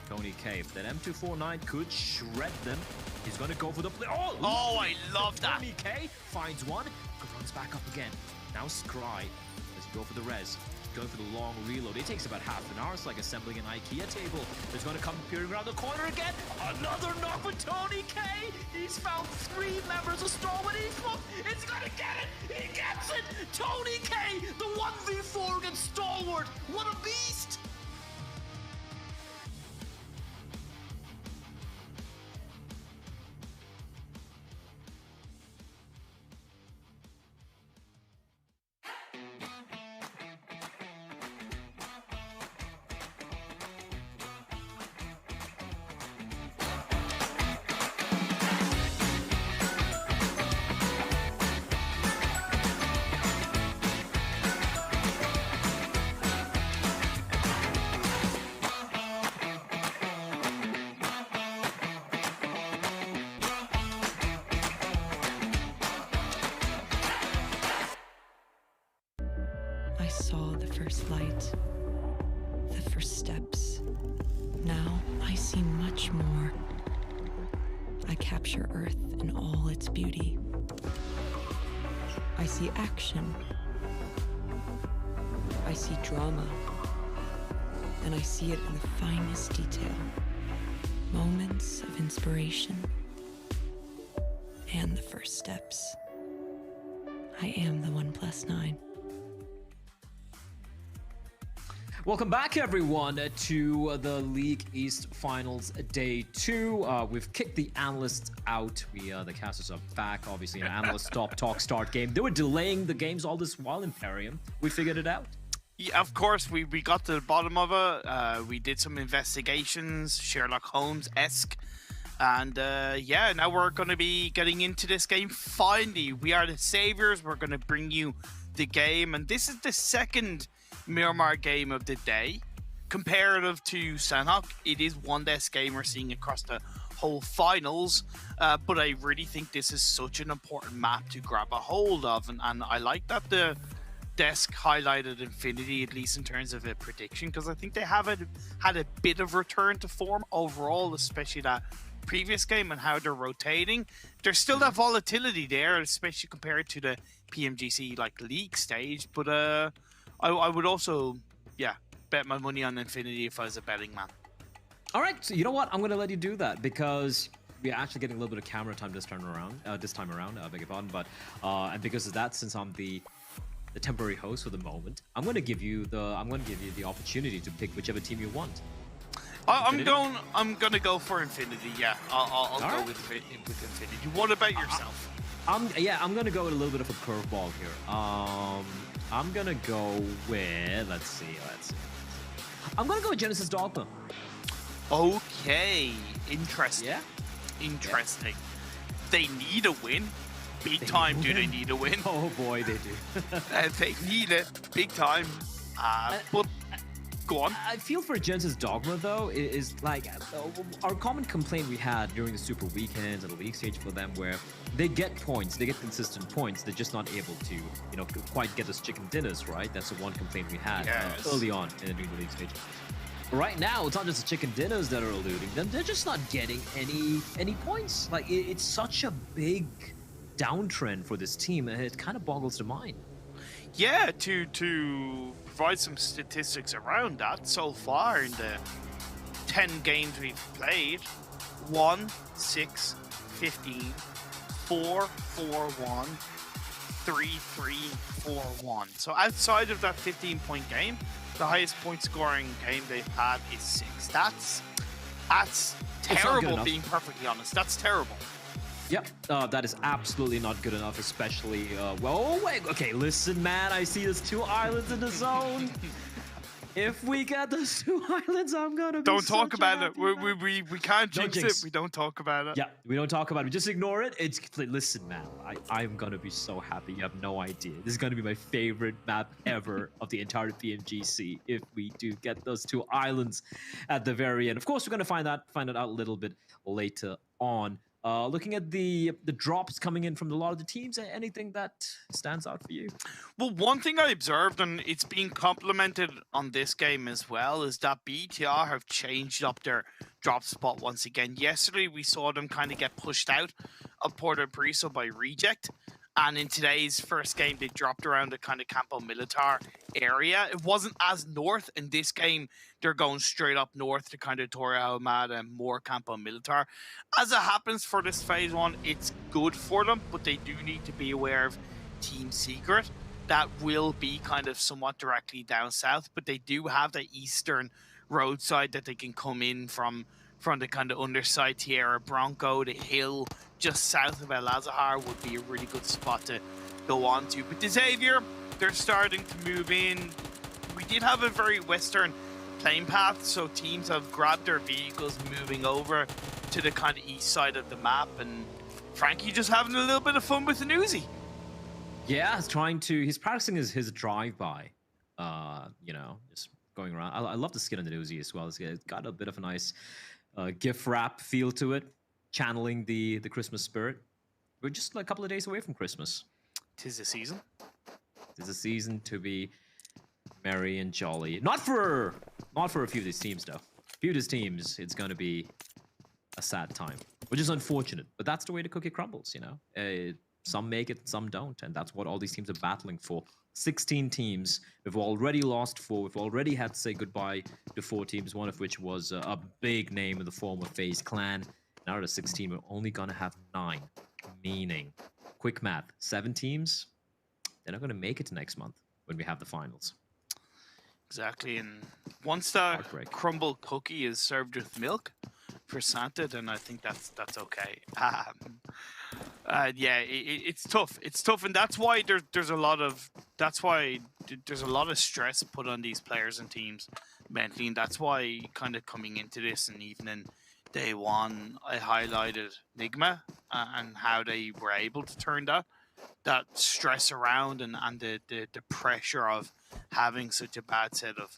Tony K. If that M249 could shred them, he's gonna go for the play. Oh, I love that. Tony K finds one, runs back up again. Now Scry, let's go for the res. Going for the long reload. It takes about half an hour. It's like assembling an IKEA table. It's going to come peering around the corner again. Another knock for Tony K. He's found 3 members of Stalwart Esports. It's going to get it. He gets it. Tony K. The 1v4 against Stalwart. What a beast. I saw the first light, the first steps. Now I see much more. I capture Earth in all its beauty. I see action. I see drama. And I see it in the finest detail. Moments of inspiration. And the first steps. I am the 1+9. Welcome back, everyone, to the League East Finals Day 2. We've kicked the analysts out. The casters are back. Obviously, an analyst stop, talk, start game. They were delaying the games all this while, Imperium. We figured it out. Yeah, of course, we got to the bottom of it. We did some investigations, Sherlock Holmes-esque. And yeah, now we're going to be getting into this game. Finally, we are the saviors. We're going to bring you the game. And this is the second Miramar game of the day. Comparative to Sanhok, it is one less game we're seeing across the whole finals, but I really think this is such an important map to grab a hold of, and I like that the desk highlighted Infinity, at least in terms of a prediction, because I think they have had a bit of return to form overall, especially that previous game and how they're rotating. There's still that volatility there, especially compared to the PMGC like league stage, but I would also, yeah, bet my money on Infinity if I was a betting man. All right, so you know what? I'm going to let you do that because we're actually getting a little bit of camera time this time around. I beg your pardon, but and because of that, since I'm the temporary host for the moment, I'm going to give you the opportunity to pick whichever team you want. I'm gonna go for Infinity. Yeah, I'll go right. with Infinity. What about yourself? I'm going to go with a little bit of a curveball here. I'm going to go with, let's see. I'm going to go with Genesis Dogma. Okay, interesting. Yeah. Interesting. They need a win. Big time do they need a win. Oh boy, they do. They need it big time. But go on. I feel for Jensen's Dogma though is like our common complaint we had during the Super Weekends and the league stage for them, where they get points, they get consistent points, they're just not able to, you know, quite get us chicken dinners, right? That's the one complaint we had early on during the league stage. Right now, it's not just the chicken dinners that are eluding them; they're just not getting any points. Like it's such a big downtrend for this team, and it kind of boggles the mind. Yeah, to provide some statistics around that, so far in the 10 games we've played, 1, 6, 15, 4, 4, 1, 3, 3, 4, 1. So outside of that 15-point game, the highest point scoring game they've had is 6. That's terrible, being perfectly honest. That's terrible. Yep, that is absolutely not good enough, especially, well, wait, okay, listen, man, I see there's 2 islands in the zone. If we get those 2 islands, I'm gonna be Don't talk about happy it. We can't jinx it. We don't talk about it. Yeah, we don't talk about it. Just ignore it. It's listen, man. I'm gonna be so happy. You have no idea. This is gonna be my favorite map ever of the entire PMGC if we do get those 2 islands at the very end. Of course, we're gonna find it out a little bit later on. Looking at the drops coming in from a lot of the teams, anything that stands out for you? Well, one thing I observed, and it's being complemented on this game as well, is that BTR have changed up their drop spot once again. Yesterday, we saw them kind of get pushed out of Porto Priso by Reject. And in today's first game, they dropped around the kind of Campo Militar area. It wasn't as north. In this game, they're going straight up north to kind of Torre Ahumada and more Campo Militar. As it happens for this phase 1, it's good for them, but they do need to be aware of Team Secret. That will be kind of somewhat directly down south, but they do have the eastern roadside that they can come in from the kind of underside Tierra Bronco, the hill just south of El Azahar would be a really good spot to go on to. But the Xavier, they're starting to move in. We did have a very western plane path, so teams have grabbed their vehicles moving over to the kind of east side of the map, and Frankie just having a little bit of fun with an Uzi. Yeah, he's practicing his drive-by, you know, just going around. I love the skin on the Uzi as well. It's got a bit of a nice gift wrap feel to it, channeling the Christmas spirit. We're just a couple of days away from Christmas. 'Tis the season. 'Tis a season to be merry and jolly. Not for a few of these teams, though. A few of these teams, it's going to be a sad time, which is unfortunate. But that's the way the cookie crumbles, you know. Some make it, some don't, and that's what all these teams are battling for. 16 teams. We've already lost 4. We've already had to say goodbye to 4 teams, one of which was a big name in the form of FaZe Clan. Now out of 16, we're only going to have 9. Meaning, quick math, 7 teams, they're not going to make it to next month when we have the finals. Exactly, and once the crumbled cookie is served with milk for Santa, then I think that's okay. Yeah, it's tough. It's tough, and that's why there's a lot of stress put on these players and teams mentally, and that's why kind of coming into this and even in day 1, I highlighted Nigma and how they were able to turn that stress around and the pressure of having such a bad set of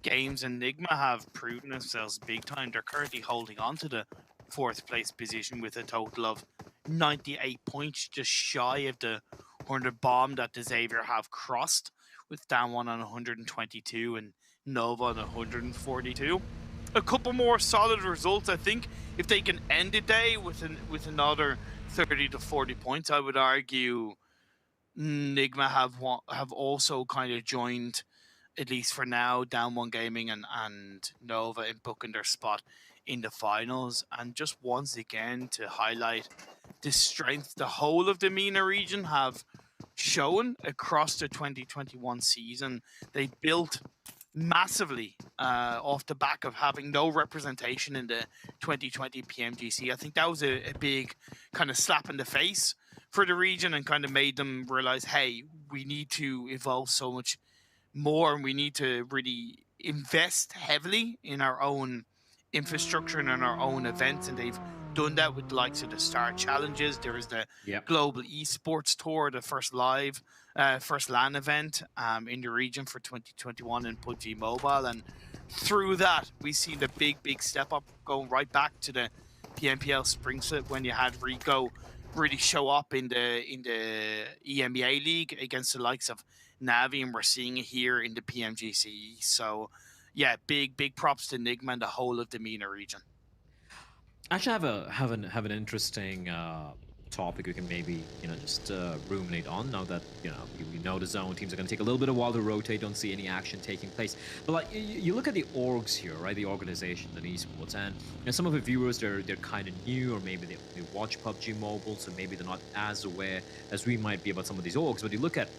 games. And Nigma have proven themselves big time. They're currently holding on to the 4th place position with a total of 98 points, just shy of the 100 bomb that the Xavier have crossed, with down 1 on 122 and Nova on 142. A couple more solid results, I think. If they can end the day with another 30 to 40 points, I would argue Nigma have also kind of joined, at least for now, Down 1 Gaming and Nova in booking their spot in the finals. And just once again to highlight the strength the whole of the MENA region have shown across the 2021 season. They built massively off the back of having no representation in the 2020 PMGC. I think that was a big kind of slap in the face for the region and kind of made them realize, hey, we need to evolve so much more and we need to really invest heavily in our own infrastructure and on our own events, and they've done that with the likes of the Star Challenges. There is the Global Esports Tour, the first LAN event in the region for 2021 in PUBG Mobile, and through that we see the big step up, going right back to the PMPL Spring Split when you had Rico really show up in the EMEA League against the likes of Navi, and we're seeing it here in the PMGC. So yeah, big props to Enigma and the whole of the MENA region. Actually, have an interesting topic we can maybe just ruminate on now that we know the zone teams are going to take a little bit of while to rotate, don't see any action taking place. But like you look at the orgs here, right? The organizations and esports, and some of the viewers they're kind of new, or maybe they watch PUBG Mobile, so maybe they're not as aware as we might be about some of these orgs. But you look at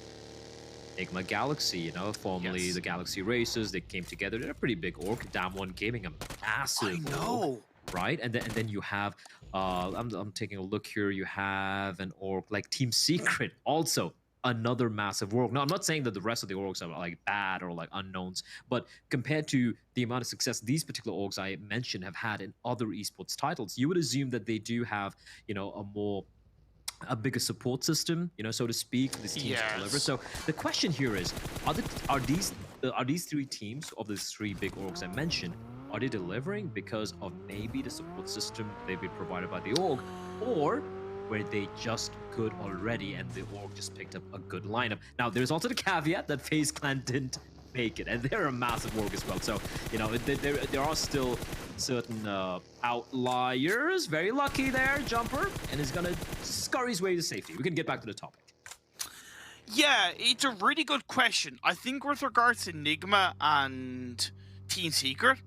Enigma Galaxy, formerly the Galaxy Racers, they came together. They're a pretty big org. Damn1 Gaming, a massive org. Right, and then you have I'm taking a look here. You have an org like Team Secret, also another massive org. Now I'm not saying that the rest of the orgs are like bad or like unknowns, but compared to the amount of success these particular orgs I mentioned have had in other esports titles, you would assume that they do have a bigger support system, so to speak, for these teams to deliver. So the question here is, are these three teams of these three big orgs I mentioned, are they delivering because of maybe the support system they've been provided by the org, or were they just good already and the org just picked up a good lineup? Now, there's also the caveat that FaZe Clan didn't make it, and they're a massive org as well. So, there are still certain outliers. Very lucky there, Jumper, and is going to scurry his way to safety. We can get back to the topic. Yeah, it's a really good question. I think with regards to Enigma and Team Secret,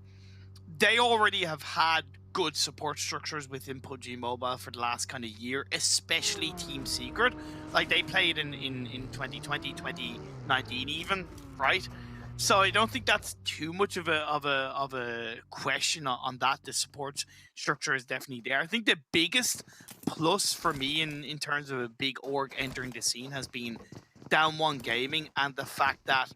they already have had good support structures within PUBG Mobile for the last kind of year, especially Team Secret. Like, they played in 2020, 2019 even, right? So I don't think that's too much of a question on that. The support structure is definitely there. I think the biggest plus for me in terms of a big org entering the scene has been Damn1 Gaming, and the fact that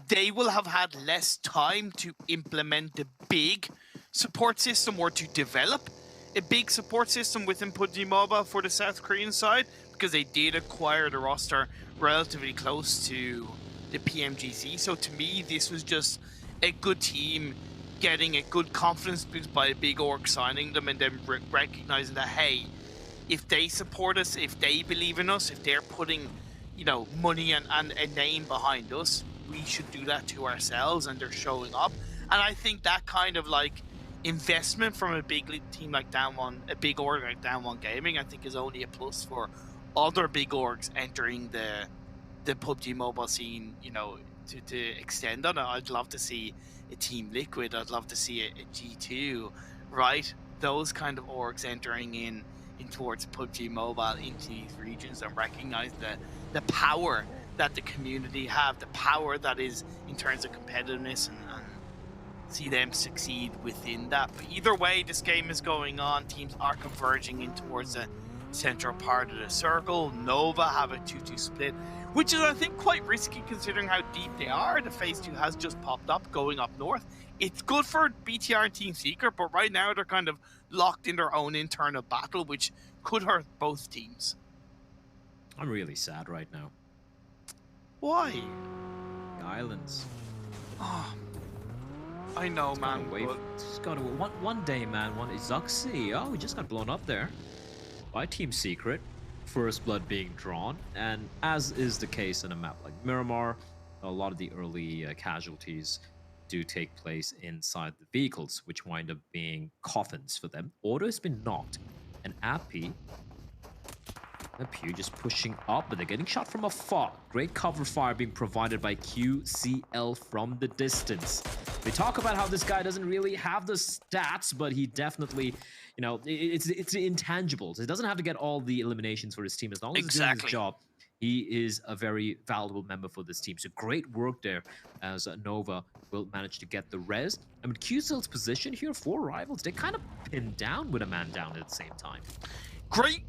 they will have had less time to implement the big support system or to develop a big support system within PUBG Mobile for the South Korean side, because they did acquire the roster relatively close to the PMGC. So to me, this was just a good team getting a good confidence boost by a big org signing them, and then recognizing that, hey, if they support us, if they believe in us, if they're putting money and a name behind us, we should do that to ourselves, and they're showing up. And I think that kind of like investment from a big team like Damn1, a big org like Damn1 Gaming, I think is only a plus for other big orgs entering the PUBG Mobile scene, to extend on it. I'd love to see a Team Liquid, I'd love to see a G2, right? Those kind of orgs entering in towards PUBG Mobile into these regions, and recognize the power that the community have, the power that is in terms of competitiveness, and see them succeed within that. But either way, this game is going on. Teams are converging in towards the central part of the circle. Nova have a 2-2 split, which is, I think, quite risky considering how deep they are. The Phase 2 has just popped up going up north. It's good for BTR and Team Secret, but right now they're kind of locked in their own internal battle, which could hurt both teams. I'm really sad right now. Why? The islands. Oh, I know, man. Just gotta wait. One day, man. Zuxi. Oh, we just got blown up there by Team Secret. First blood being drawn, and as is the case in a map like Miramar, a lot of the early casualties do take place inside the vehicles, which wind up being coffins for them. Order has been knocked, and Appy just pushing up, but they're getting shot from afar. Great cover fire being provided by QCL from the distance. We talk about how this guy doesn't really have the stats, but he definitely, it's the intangibles. He doesn't have to get all the eliminations for his team. As long as he's doing his job, he is a very valuable member for this team. So great work there as Nova will manage to get the res. I mean, QCL's position here for Rivals, they kind of pinned down with a man down at the same time. Great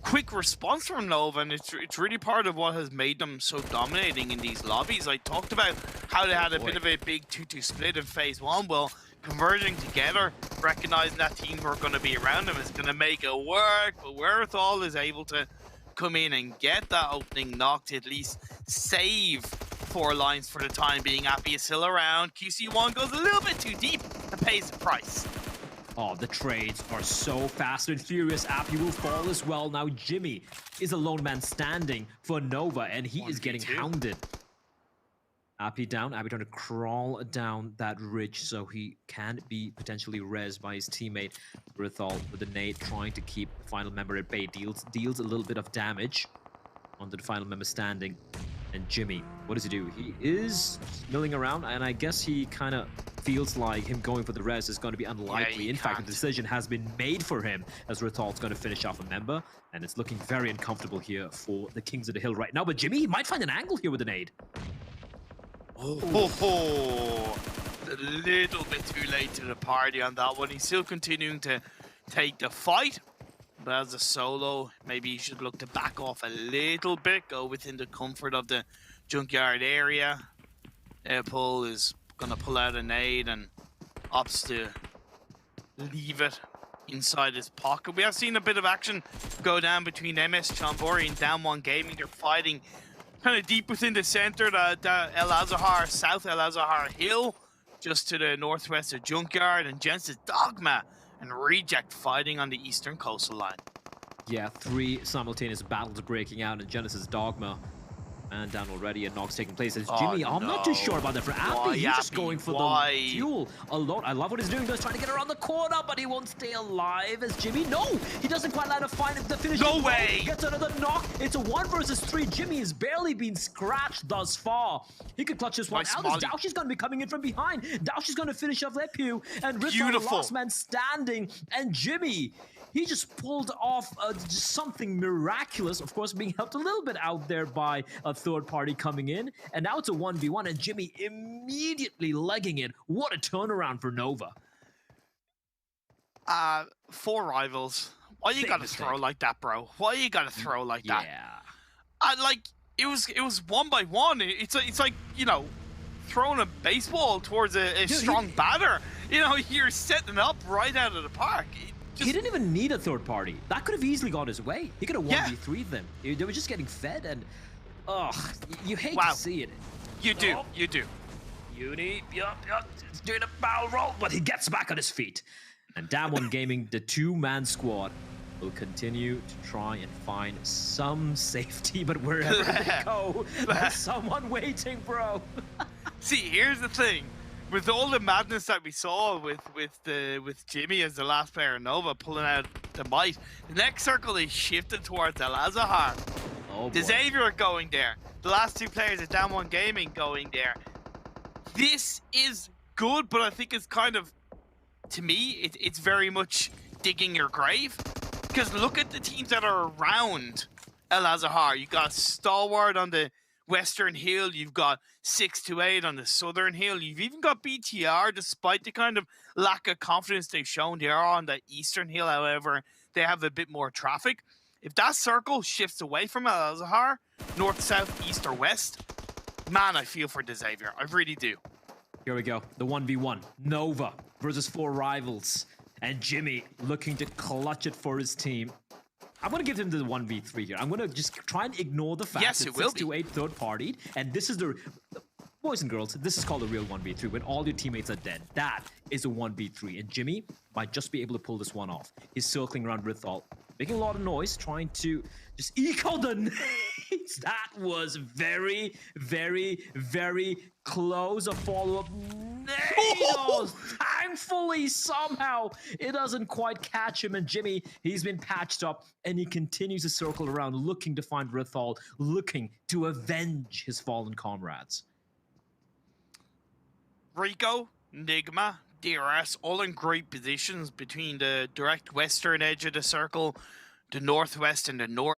quick response from Nova, and it's really part of what has made them so dominating in these lobbies. I talked about how they had a bit of a big 2-2 split in Phase 1. Well, converging together, recognizing that teams were going to be around him is going to make it work. But Werethal is able to come in and get that opening knock to at least save 4 lines for the time being. Appy is still around. QC1 goes a little bit too deep and pays the price. Oh, the trades are so fast and furious. Appy will fall as well. Now Jimmy is a lone man standing for Nova, and he is getting hounded. Appy down. Appy trying to crawl down that ridge so he can be potentially rezzed by his teammate. Werethal with the nade trying to keep the final member at bay. Deals a little bit of damage onto the final member standing. And Jimmy, what does he do? He is milling around, and I guess he kind of feels like him going for the res is going to be unlikely. In fact, the decision has been made for him as Werthal's going to finish off a member, and it's looking very uncomfortable here for the Kings of the Hill right now. But Jimmy, he might find an angle here with the nade. Oh, a little bit too late to the party on that one. He's still continuing to take the fight. But as a solo, maybe you should look to back off a little bit, go within the comfort of the junkyard area. Airpull is going to pull out a nade and opts to leave it inside his pocket. We have seen a bit of action go down between MS Chambori and Down One Gaming. They're fighting kind of deep within the center, the El Azahar, South El Azahar Hill, just to the northwest of Junkyard, and Genesis Dogma and Reject fighting on the eastern coastal line. Yeah, 3 simultaneous battles breaking out in Genesis Dogma. Man down already, and knocks taking place. As Jimmy, I'm not too sure about that. For Appy, he's just going for the fuel alone. I love what he's doing. He's trying to get around the corner, but he won't stay alive. As Jimmy, no, he doesn't quite line to find the finish. No way! Gets another knock. It's a 1 versus 3. Jimmy has barely been scratched thus far. He could clutch this one out. Leauge is going to be coming in from behind. Leauge is going to finish off Lepu, and Rizzo, the last man standing. And Jimmy, he just pulled off just something miraculous, of course, being helped a little bit out there by a third party coming in. And now it's a 1v1, and Jimmy immediately legging it. What a turnaround for Nova. 4 rivals. Why you gotta throw like that, bro? Why you gotta throw like that? Yeah. Like, it was 1 by 1. It's like, you know, throwing a baseball towards a strong batter. You know, you're setting up right out of the park. He didn't even need a third party. That could have easily gone his way. He could have 1v3'd them. They were just getting fed, and you hate to see it. You do. Uni, yup, it's doing a barrel roll, but he gets back on his feet. And Down One Gaming, the 2-man squad, will continue to try and find some safety, but wherever they go, there's someone waiting, bro. See, here's the thing. With all the madness that we saw with Jimmy as the last player in Nova pulling out the might, the next circle is shifted towards El Azahar. Xavier going there. The last 2 players at Down One Gaming going there. This is good, but I think it's kind of, to me, it's very much digging your grave. Because look at the teams that are around El Azahar. You got Stalwart on the Western Hill, you've got 628 on the Southern Hill, you've even got BTR, despite the kind of lack of confidence they've shown. They are on the Eastern Hill, however, they have a bit more traffic. If that circle shifts away from El Azahar, north, south, east, or west, man, I feel for Xavier. I really do. Here we go, the 1v1. Nova versus 4 rivals. And Jimmy looking to clutch it for his team. I'm going to give him the 1v3 here. I'm going to just try and ignore the fact that 628 third partied. And this is the... Boys and girls, this is called a real 1v3 when all your teammates are dead. That is a 1v3. And Jimmy might just be able to pull this one off. He's circling around Rithal, making a lot of noise, trying to just eco the nades. That was very, very, very close. A follow-up nade. Thankfully, somehow, it doesn't quite catch him. And Jimmy, he's been patched up, and he continues to circle around, looking to find Rithal, looking to avenge his fallen comrades. Rico, Nigma, DRS, all in great positions between the direct western edge of the circle, the northwest and the north.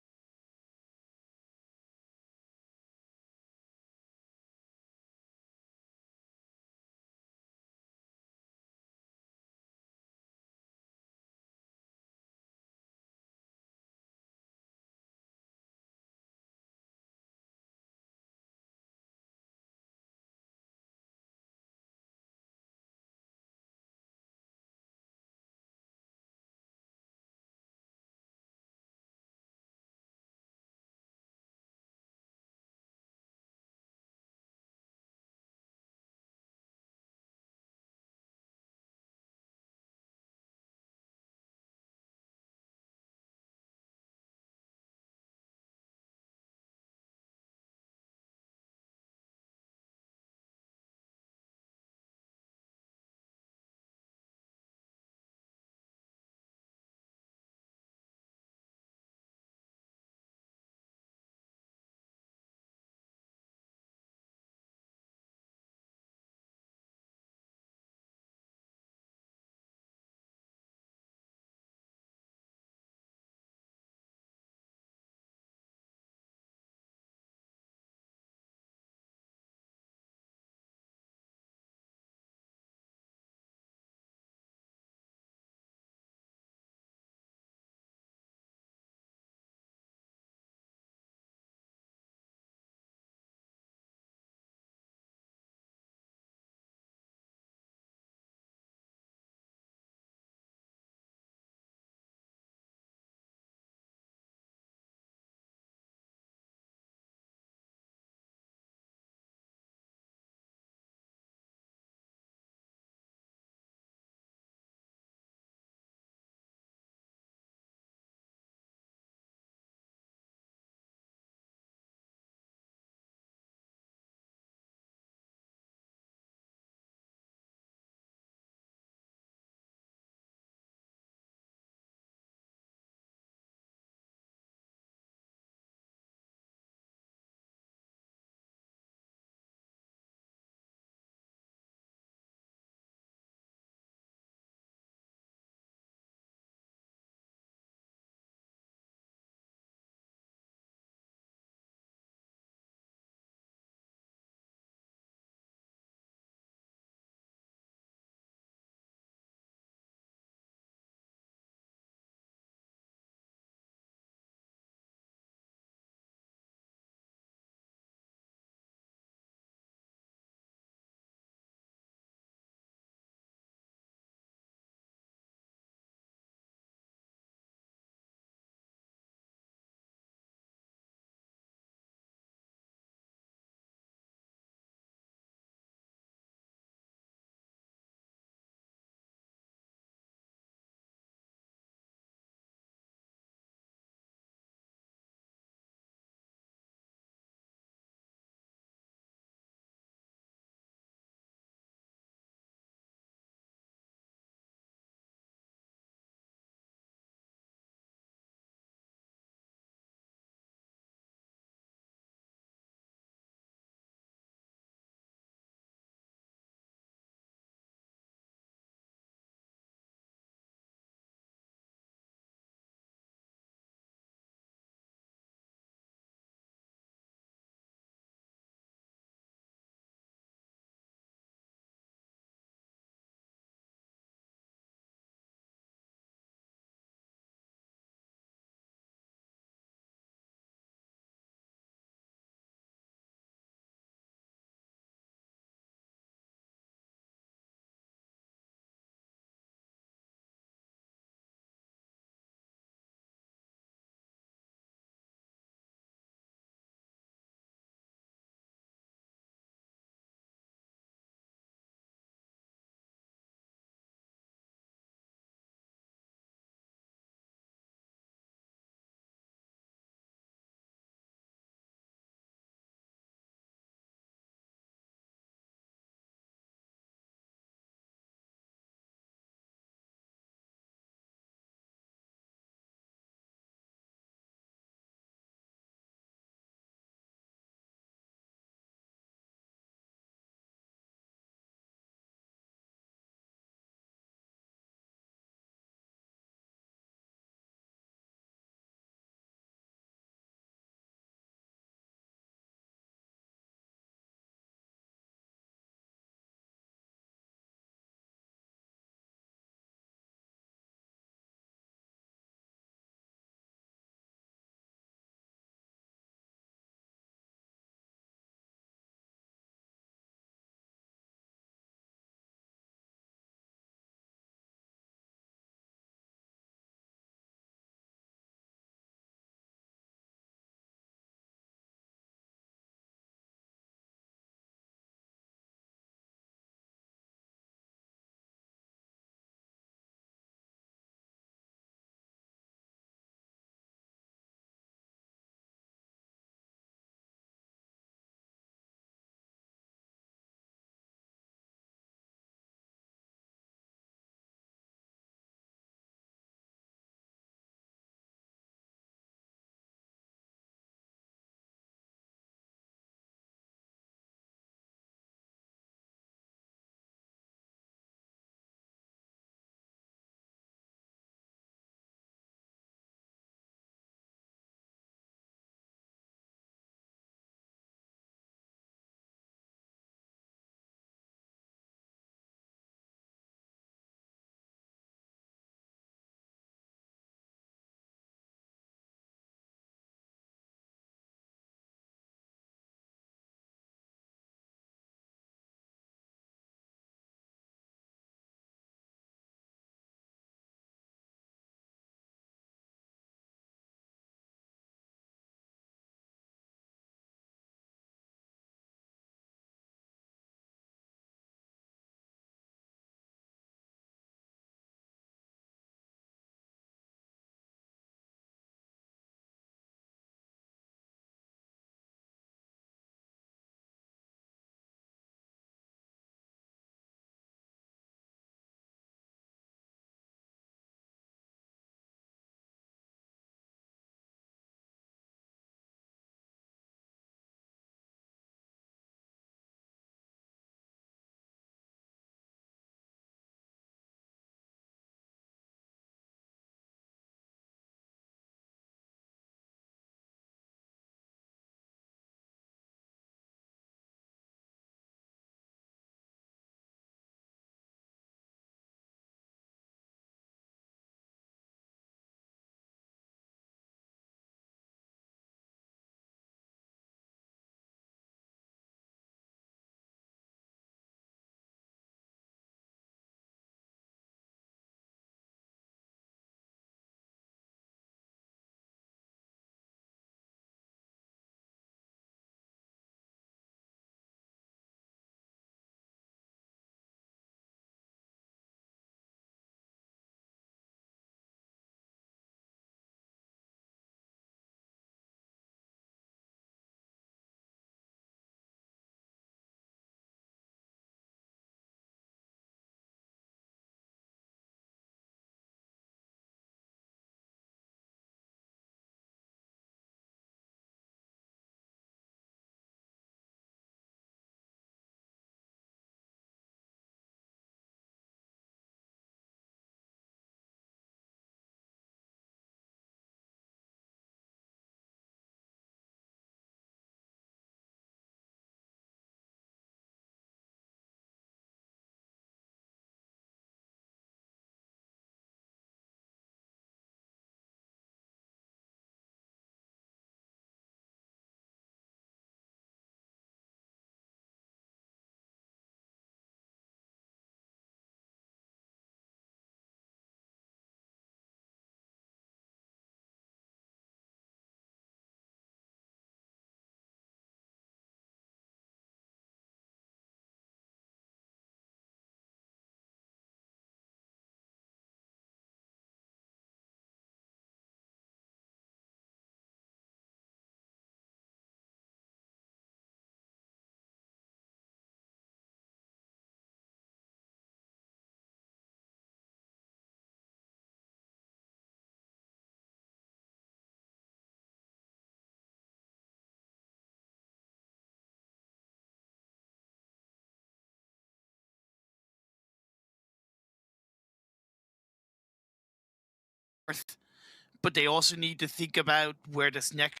but they also need to think about where this next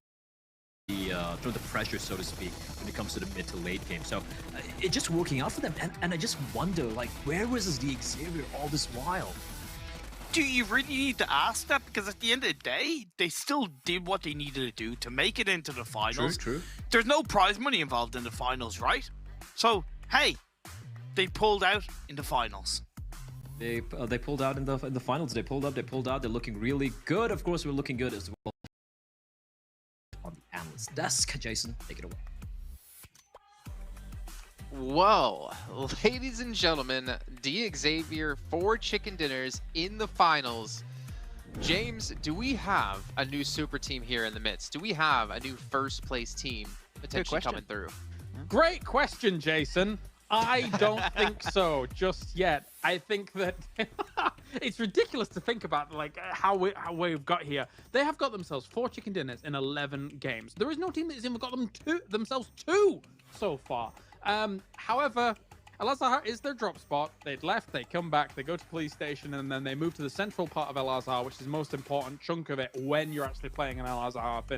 throw the pressure, so to speak, when it comes to the mid to late game. So it's just working out for them, and I just wonder, like, where was the Xavier all this while? Do you really need to ask that? Because at the end of the day, they still did what they needed to do to make it into the finals. True. There's no prize money involved in the finals, right? So, hey, they pulled out in the finals. They pulled out in the finals. They pulled out. They're looking really good. Of course, we're looking good as well. On the analyst desk, Jason, take it away. Whoa, ladies and gentlemen, Xavier 4 chicken dinners in the finals. James, do we have a new super team here in the midst? Do we have a new first place team potentially coming through? Great question, Jason. I don't think so just yet. I think that it's ridiculous to think about like how we've got here. They have got themselves 4 chicken dinners in 11 games. There is no team that has even got themselves two so far. However, Al-Azhar is their drop spot. They'd left, they come back, they go to police station, and then they move to the central part of Al-Azhar, which is the most important chunk of it when you're actually playing an Al-Azhar finish.